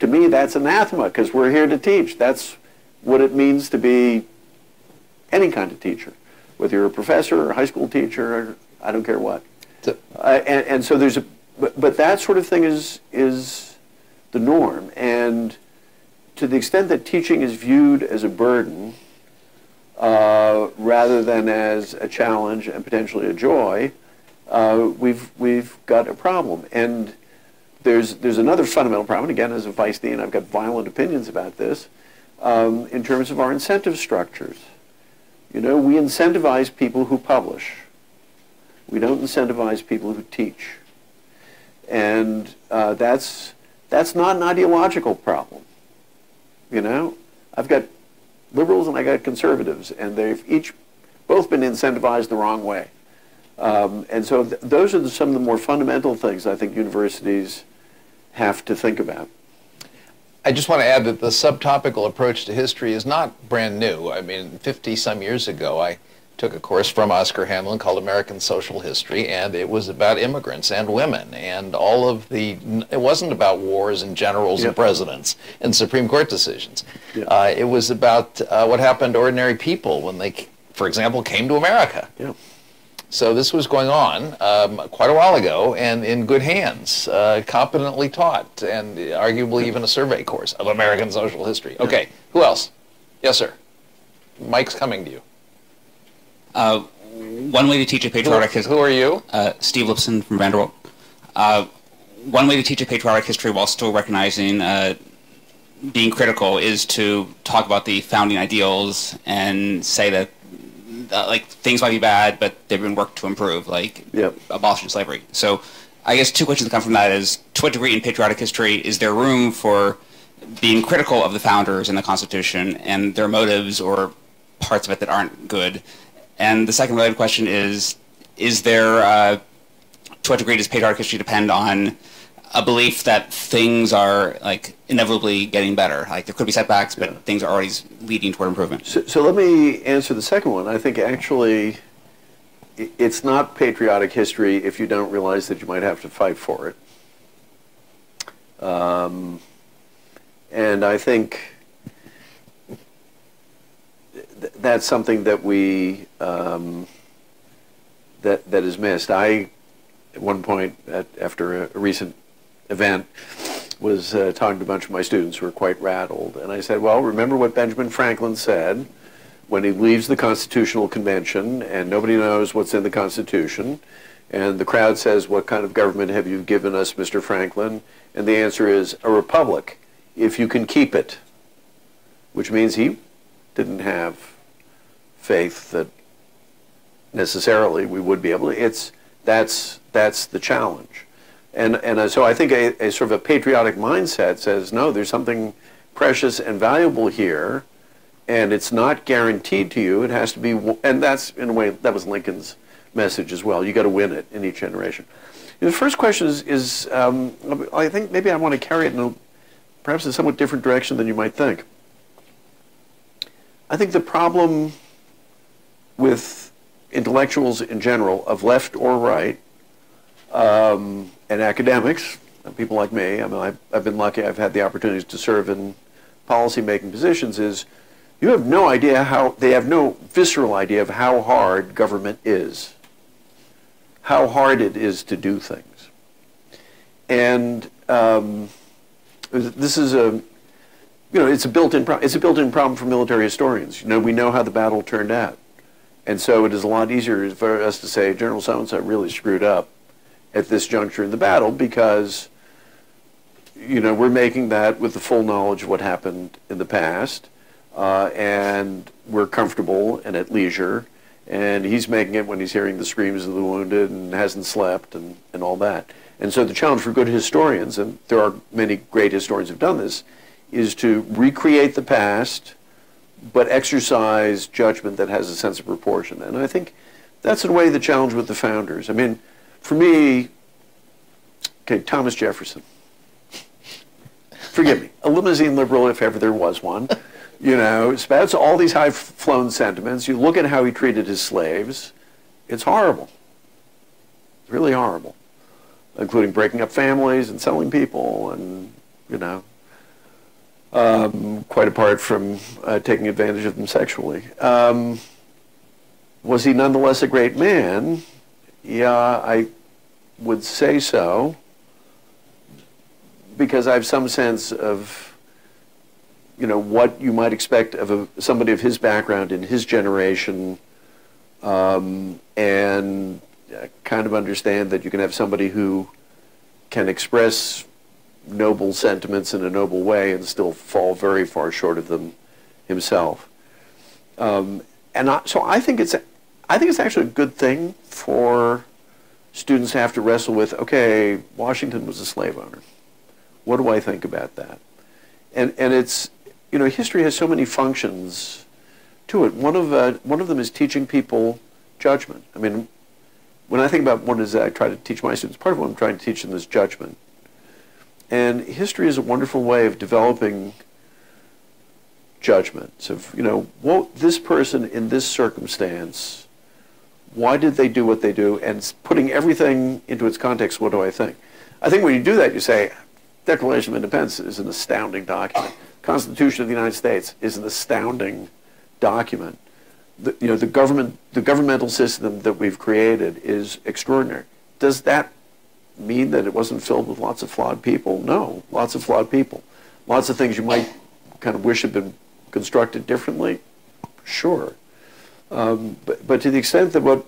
me, that's anathema, because we're here to teach. That's what it means to be any kind of teacher, whether you're a professor or a high school teacher, or I don't care what. And so there's but that sort of thing is the norm. And to the extent that teaching is viewed as a burden, rather than as a challenge and potentially a joy, we've got a problem. And there's another fundamental problem. Again, as a vice dean, I've got violent opinions about this in terms of our incentive structures. You know, we incentivize people who publish. We don't incentivize people who teach. And that's not an ideological problem. You know, I've got liberals and I got conservatives, and they've both been incentivized the wrong way. And so those are some of the more fundamental things I think universities have to think about. I just want to add that the subtopical approach to history is not brand new. I mean, 50-some years ago, I took a course from Oscar Hamlin called American Social History, and it was about immigrants and women, and it wasn't about wars and generals and presidents and Supreme Court decisions. It was about what happened to ordinary people when they, for example, came to America. So this was going on quite a while ago, and in good hands, competently taught, and arguably even a survey course of American social history. Okay, who else? Yes, sir. Mike's coming to you. One way to teach a patriotic history. Who are you? Steve Lipson from Vanderbilt. One way to teach a patriotic history while still recognizing being critical is to talk about the founding ideals and say that like things might be bad, but they've been worked to improve, like abolishing slavery. So I guess two questions that come from that is, to what degree in patriotic history is there room for being critical of the founders and the Constitution and their motives or parts of it that aren't good? And the second related question is there, to what degree does patriotic history depend on a belief that things are like inevitably getting better? Like there could be setbacks, but things are always leading toward improvement. So let me answer the second one. I think actually it's not patriotic history if you don't realize that you might have to fight for it. And I think that's something that we that is missed. I, at one point, after a recent event, was talking to a bunch of my students who were quite rattled, and I said, well, remember what Benjamin Franklin said when he leaves the Constitutional Convention and nobody knows what's in the Constitution, and the crowd says, what kind of government have you given us, Mr. Franklin? And the answer is, a republic, if you can keep it, which means he didn't have faith that necessarily we would be able to. That's the challenge. And so I think a sort of a patriotic mindset says, no, there's something precious and valuable here, and it's not guaranteed to you. It has to be, and that's, in a way, that was Lincoln's message as well. You got to win it in each generation. The first question is I think maybe I want to carry it in perhaps a somewhat different direction than you might think. I think the problem with intellectuals in general, of left or right, and academics, people like me, I mean, I've been lucky, I've had the opportunities to serve in policy-making positions, is you have no idea how, they have no visceral idea of how hard government is, how hard it is to do things. And this is a, it's a built-in problem for military historians. We know how the battle turned out. And so it is a lot easier for us to say, General so-and-so really screwed up at this juncture in the battle because, we're making that with the full knowledge of what happened in the past, and we're comfortable and at leisure, and he's making it when he's hearing the screams of the wounded and hasn't slept and all that. And so the challenge for good historians, and there are many great historians who've done this, is to recreate the past, but exercise judgment that has a sense of proportion. And I think that's in a way the challenge with the founders. I mean, for me, okay, Thomas Jefferson. Forgive me, a limousine liberal if ever there was one. Spouts all these high-flown sentiments. You look at how he treated his slaves. It's horrible. It's really horrible, including breaking up families and selling people and, quite apart from taking advantage of them sexually. Was he nonetheless a great man? Yeah, I would say so, because I have some sense of, what you might expect of somebody of his background in his generation, and kind of understand that you can have somebody who can express noble sentiments in a noble way and still fall very far short of them himself. So I think it's actually a good thing for students to have to wrestle with, okay, Washington was a slave owner. What do I think about that? And it's, history has so many functions to it. One of them is teaching people judgment. I mean, when I think about what is I try to teach my students, part of what I'm trying to teach them is judgment. And history is a wonderful way of developing judgments of, this person in this circumstance, why did they do what they do? And putting everything into its context, what do I think? I think when you do that, you say, Declaration of Independence is an astounding document. Constitution of the United States is an astounding document. The governmental system that we've created is extraordinary. Does that mean that it wasn't filled with lots of flawed people? No, lots of flawed people. Lots of things you might kind of wish had been constructed differently? Sure. But to the extent that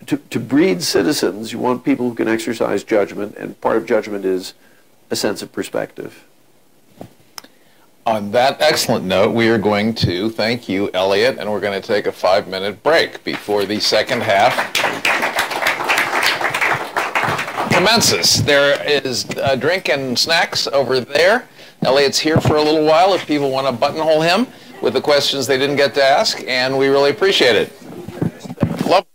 to breed citizens, you want people who can exercise judgment, and part of judgment is a sense of perspective. On that excellent note, we are going to thank you, Elliot, and we're going to take a 5-minute break before the second half commences. There is a drink and snacks over there. Elliot's here for a little while if people want to buttonhole him with the questions they didn't get to ask, and we really appreciate it. Love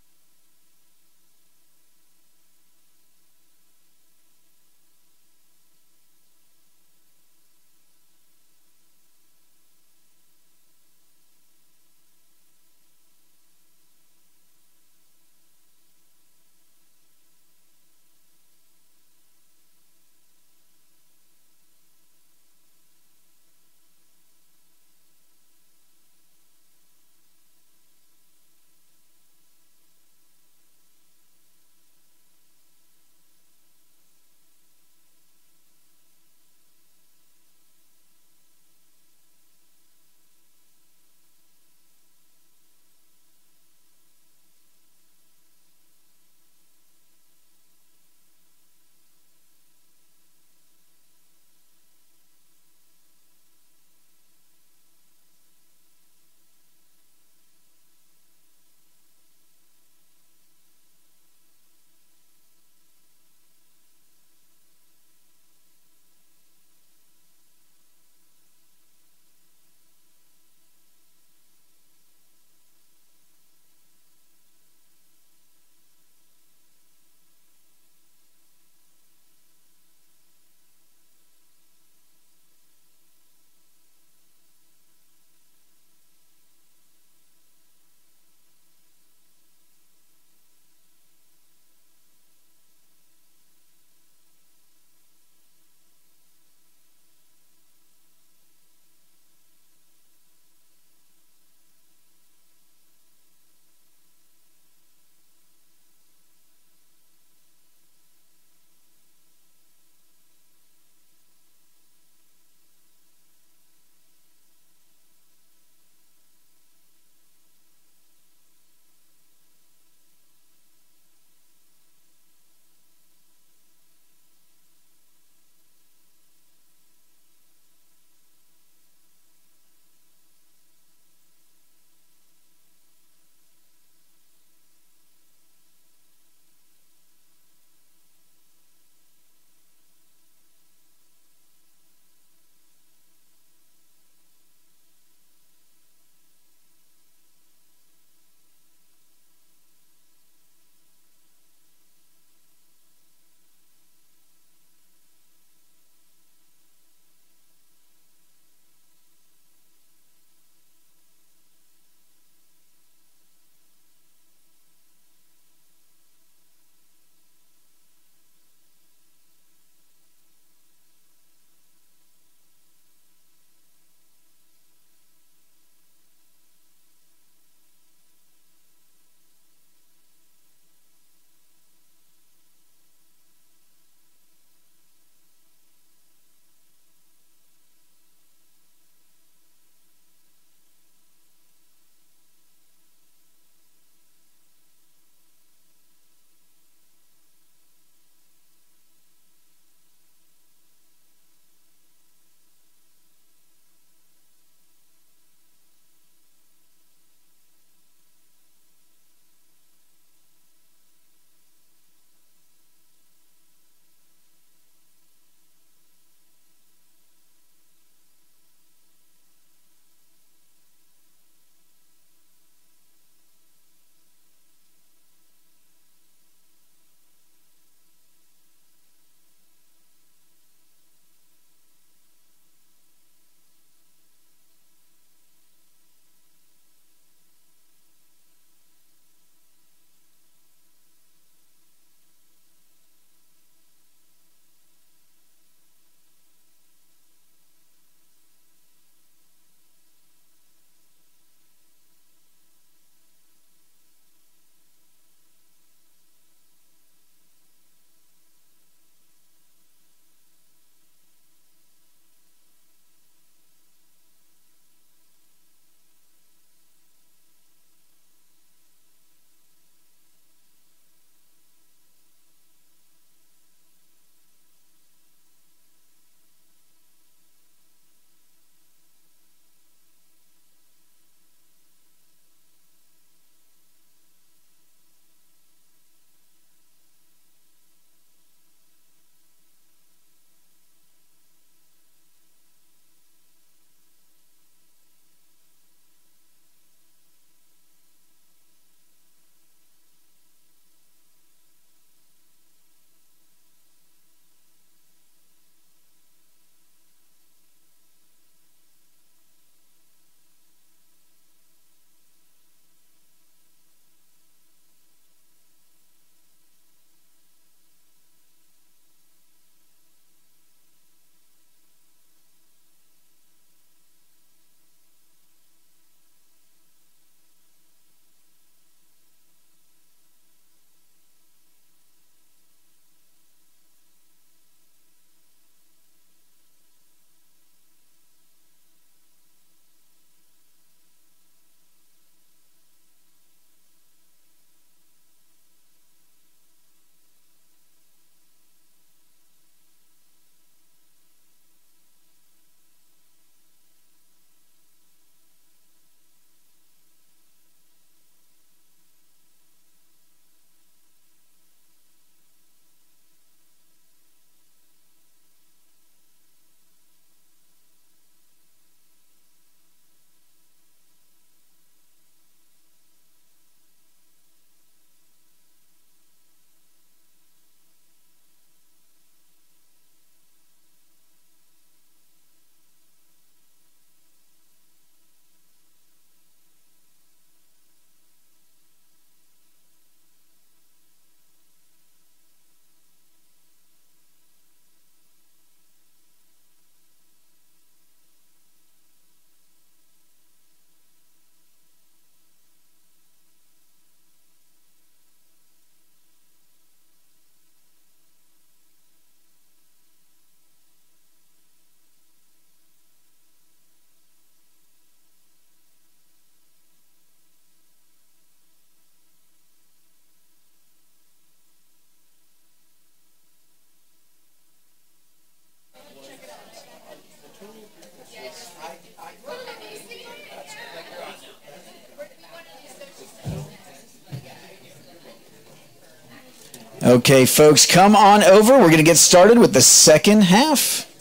Okay, folks, come on over. We're going to get started with the second half.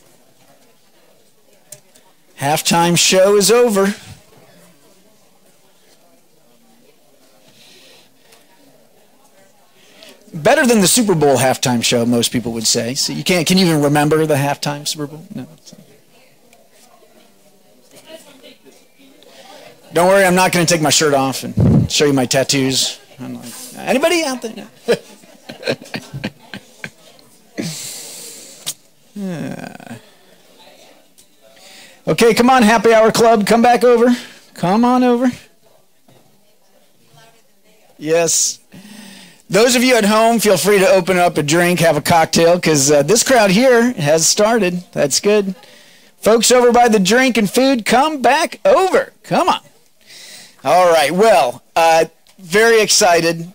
Halftime show is over. Better than the Super Bowl halftime show, most people would say. So you can you even remember the halftime Super Bowl? No. Don't worry, I'm not going to take my shirt off and show you my tattoos. Anybody out there? Okay, come on, Happy Hour Club, come back over. Come on over. Yes. Those of you at home, feel free to open up a drink, have a cocktail, because this crowd here has started. That's good. Folks over by the drink and food, come back over. Come on. All right, well, very excited.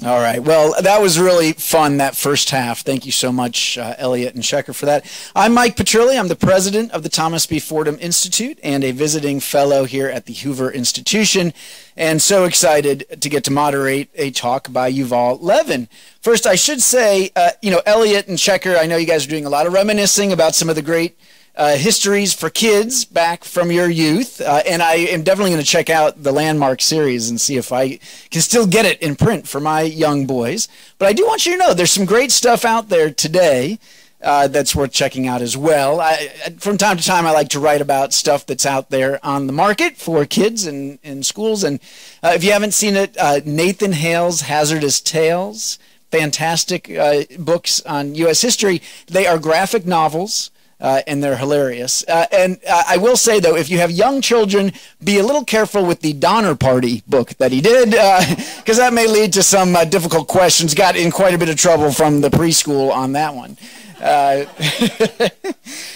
All right. Well, that was really fun, that first half. Thank you so much, Elliot and Shecker, for that. I'm Mike Petrilli. I'm the president of the Thomas B. Fordham Institute and a visiting fellow here at the Hoover Institution, and so excited to get to moderate a talk by Yuval Levin. First, I should say, Elliot and Shecker, I know you guys are doing a lot of reminiscing about some of the great histories for kids back from your youth, and I am definitely going to check out the Landmark series and see if I can still get it in print for my young boys. But I do want you to know there's some great stuff out there today that's worth checking out as well. From time to time, I like to write about stuff that's out there on the market for kids and in schools. And if you haven't seen it, Nathan Hale's Hazardous Tales, fantastic books on U.S. history. They are graphic novels. And they're hilarious. And I will say, though, if you have young children, be a little careful with the Donner Party book that he did, because that may lead to some difficult questions. Got in quite a bit of trouble from the preschool on that one.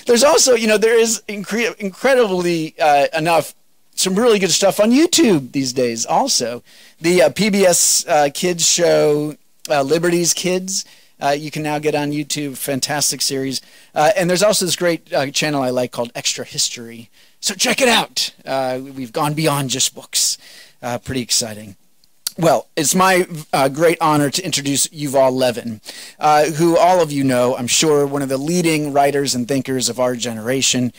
There's also, there is incredibly enough, some really good stuff on YouTube these days also. The PBS Kids show, Liberty's Kids, you can now get on YouTube, fantastic series. And there's also this great channel I like called Extra History. So check it out. We've gone beyond just books. Pretty exciting. Well, it's my great honor to introduce Yuval Levin, who all of you know, I'm sure, one of the leading writers and thinkers of our generation.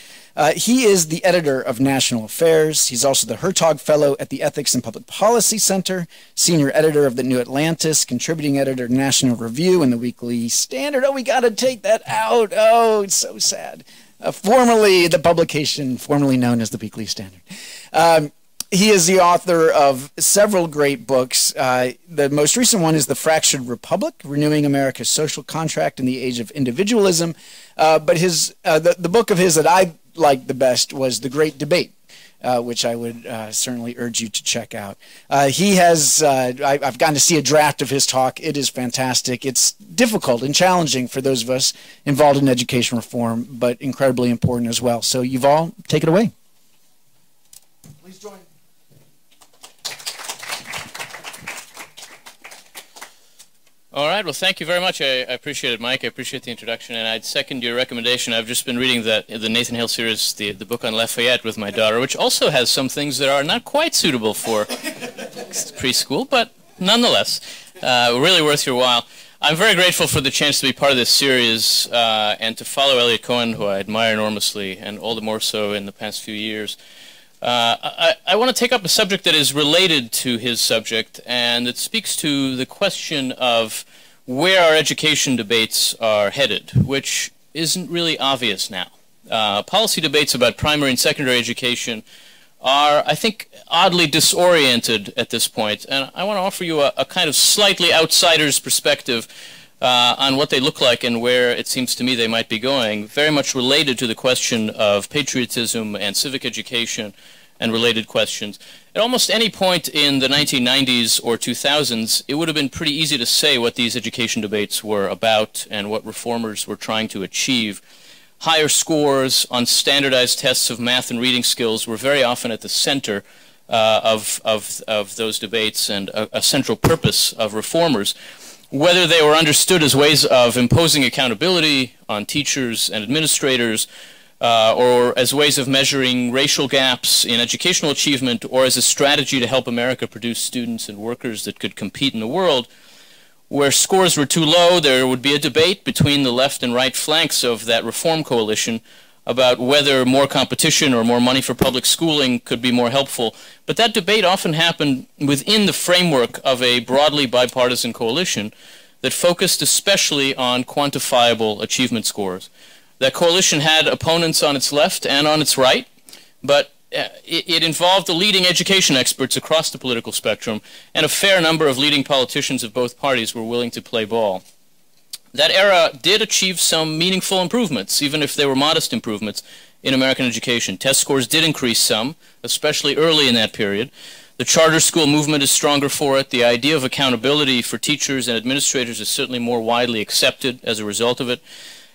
He is the editor of National Affairs. He's also the Hertog Fellow at the Ethics and Public Policy Center, senior editor of the New Atlantis, contributing editor to National Review and the Weekly Standard. Oh, we got to take that out. Oh, it's so sad. Formerly the publication, formerly known as the Weekly Standard. He is the author of several great books. The most recent one is The Fractured Republic, Renewing America's Social Contract in the Age of Individualism. But his the book of his that I liked the best was The Great Debate, which I would certainly urge you to check out. He has, I've gotten to see a draft of his talk. It is fantastic. It's difficult and challenging for those of us involved in education reform, but incredibly important as well. So Yuval, take it away. Please join. All right. Well, thank you very much. I appreciate it, Mike. I appreciate the introduction, and I'd second your recommendation. I've just been reading the Nathan Hale series, the book on Lafayette with my daughter, which also has some things that are not quite suitable for preschool, but nonetheless, really worth your while. I'm very grateful for the chance to be part of this series and to follow Elliot Cohen, who I admire enormously, and all the more so in the past few years. I want to take up a subject that is related to his subject, and it speaks to the question of where our education debates are headed, which isn't really obvious now. Policy debates about primary and secondary education are, I think, oddly disoriented at this point, and I want to offer you a kind of slightly outsider's perspective on what they look like and where it seems to me they might be going, very much related to the question of patriotism and civic education and related questions. At almost any point in the 1990s or 2000s, it would have been pretty easy to say what these education debates were about and what reformers were trying to achieve. Higher scores on standardized tests of math and reading skills were very often at the center of those debates and a central purpose of reformers. whether they were understood as ways of imposing accountability on teachers and administrators, or as ways of measuring racial gaps in educational achievement, or as a strategy to help America produce students and workers that could compete in the world. Where scores were too low, there would be a debate between the left and right flanks of that reform coalition about whether more competition or more money for public schooling could be more helpful. But that debate often happened within the framework of a broadly bipartisan coalition that focused especially on quantifiable achievement scores. That coalition had opponents on its left and on its right, but it involved the leading education experts across the political spectrum, and a fair number of leading politicians of both parties were willing to play ball. That era did achieve some meaningful improvements, even if they were modest improvements, in American education. Test scores did increase some, especially early in that period. The charter school movement is stronger for it. The idea of accountability for teachers and administrators is certainly more widely accepted as a result of it.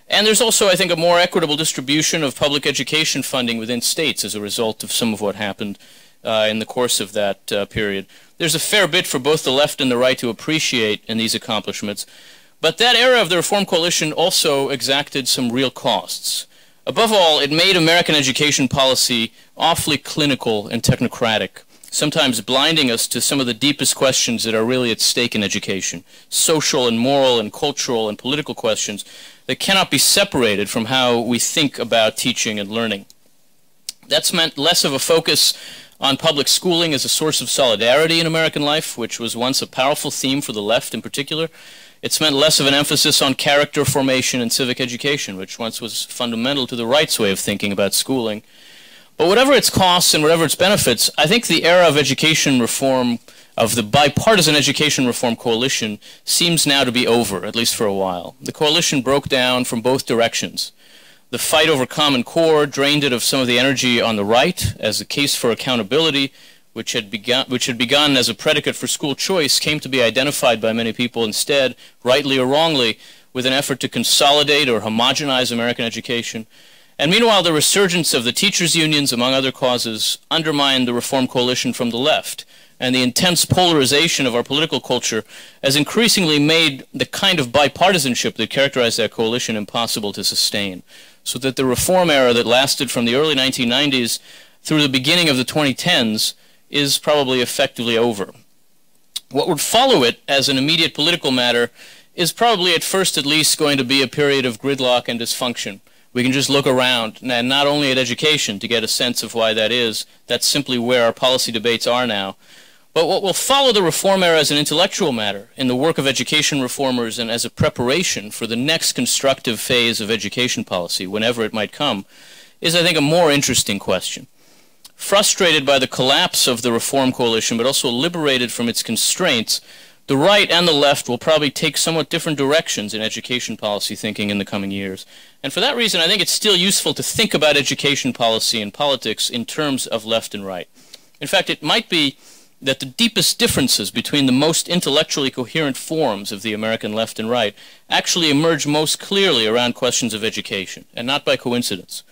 And there's also, I think, a more equitable distribution of public education funding within states as a result of some of what happened in the course of that period. There's a fair bit for both the left and the right to appreciate in these accomplishments. But that era of the Reform Coalition also exacted some real costs. Above all, it made American education policy awfully clinical and technocratic, sometimes blinding us to some of the deepest questions that are really at stake in education, social and moral and cultural and political questions that cannot be separated from how we think about teaching and learning. That's meant less of a focus on public schooling as a source of solidarity in American life, which was once a powerful theme for the left in particular. It's meant less of an emphasis on character formation and civic education, which once was fundamental to the right's way of thinking about schooling. But whatever its costs and whatever its benefits, I think the era of education reform, of the bipartisan education reform coalition, seems now to be over, at least for a while. The coalition broke down from both directions. The fight over Common Core drained it of some of the energy on the right, as the case for accountability, which had begun as a predicate for school choice, came to be identified by many people instead, rightly or wrongly, with an effort to consolidate or homogenize American education. And meanwhile, the resurgence of the teachers' unions, among other causes, undermined the Reform Coalition from the left, and the intense polarization of our political culture has increasingly made the kind of bipartisanship that characterized that coalition impossible to sustain, so that the reform era that lasted from the early 1990s through the beginning of the 2010s is probably effectively over. What would follow it as an immediate political matter is probably at first at least going to be a period of gridlock and dysfunction. We can just look around, and not only at education, to get a sense of why that is. That's simply where our policy debates are now. But what will follow the reform era as an intellectual matter in the work of education reformers and as a preparation for the next constructive phase of education policy, whenever it might come, is, I think, a more interesting question. Frustrated by the collapse of the Reform Coalition, but also liberated from its constraints, the right and the left will probably take somewhat different directions in education policy thinking in the coming years. And for that reason, I think it's still useful to think about education policy and politics in terms of left and right. In fact, it might be that the deepest differences between the most intellectually coherent forms of the American left and right actually emerge most clearly around questions of education, and not by coincidence.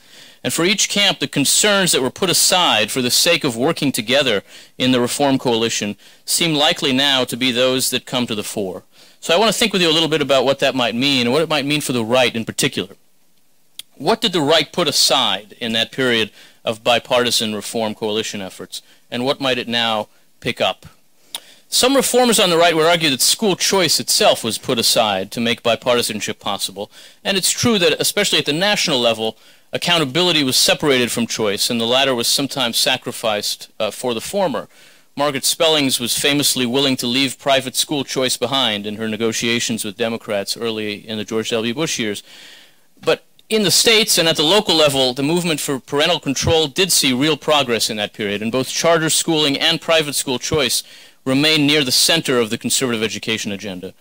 And for each camp, the concerns that were put aside for the sake of working together in the Reform Coalition seem likely now to be those that come to the fore. So I want to think with you a little bit about what that might mean, and what it might mean for the right in particular. What did the right put aside in that period of bipartisan Reform Coalition efforts, and what might it now pick up? Some reformers on the right would argue that school choice itself was put aside to make bipartisanship possible, and it's true that, especially at the national level, accountability was separated from choice, and the latter was sometimes sacrificed for the former. Margaret Spellings was famously willing to leave private school choice behind in her negotiations with Democrats early in the George W. Bush years. But in the states and at the local level, the movement for parental control did see real progress in that period, and both charter schooling and private school choice remained near the center of the conservative education agenda.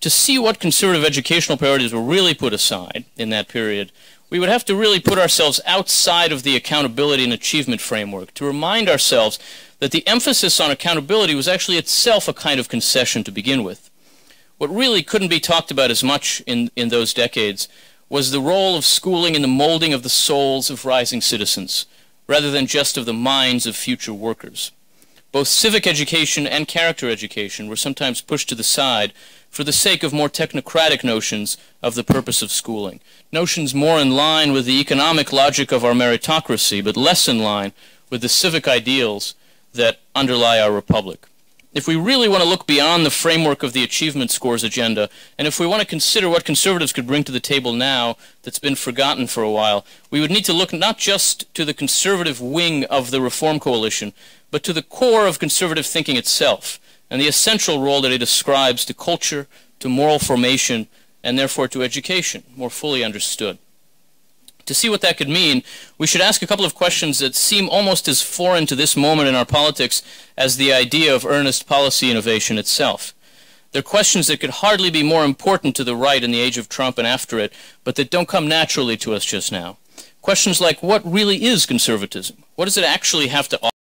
To see what conservative educational priorities were really put aside in that period, we would have to really put ourselves outside of the accountability and achievement framework to remind ourselves that the emphasis on accountability was actually itself a kind of concession to begin with. What really couldn't be talked about as much in those decades was the role of schooling in the molding of the souls of rising citizens, rather than just of the minds of future workers. Both civic education and character education were sometimes pushed to the side for the sake of more technocratic notions of the purpose of schooling, notions more in line with the economic logic of our meritocracy, but less in line with the civic ideals that underlie our republic. If we really want to look beyond the framework of the achievement scores agenda, and if we want to consider what conservatives could bring to the table now that's been forgotten for a while, we would need to look not just to the conservative wing of the Reform Coalition, but to the core of conservative thinking itself, and the essential role that it ascribes to culture, to moral formation, and therefore to education, more fully understood. To see what that could mean, we should ask a couple of questions that seem almost as foreign to this moment in our politics as the idea of earnest policy innovation itself. They're questions that could hardly be more important to the right in the age of Trump and after it, but that don't come naturally to us just now. Questions like, what really is conservatism? What does it actually have to offer?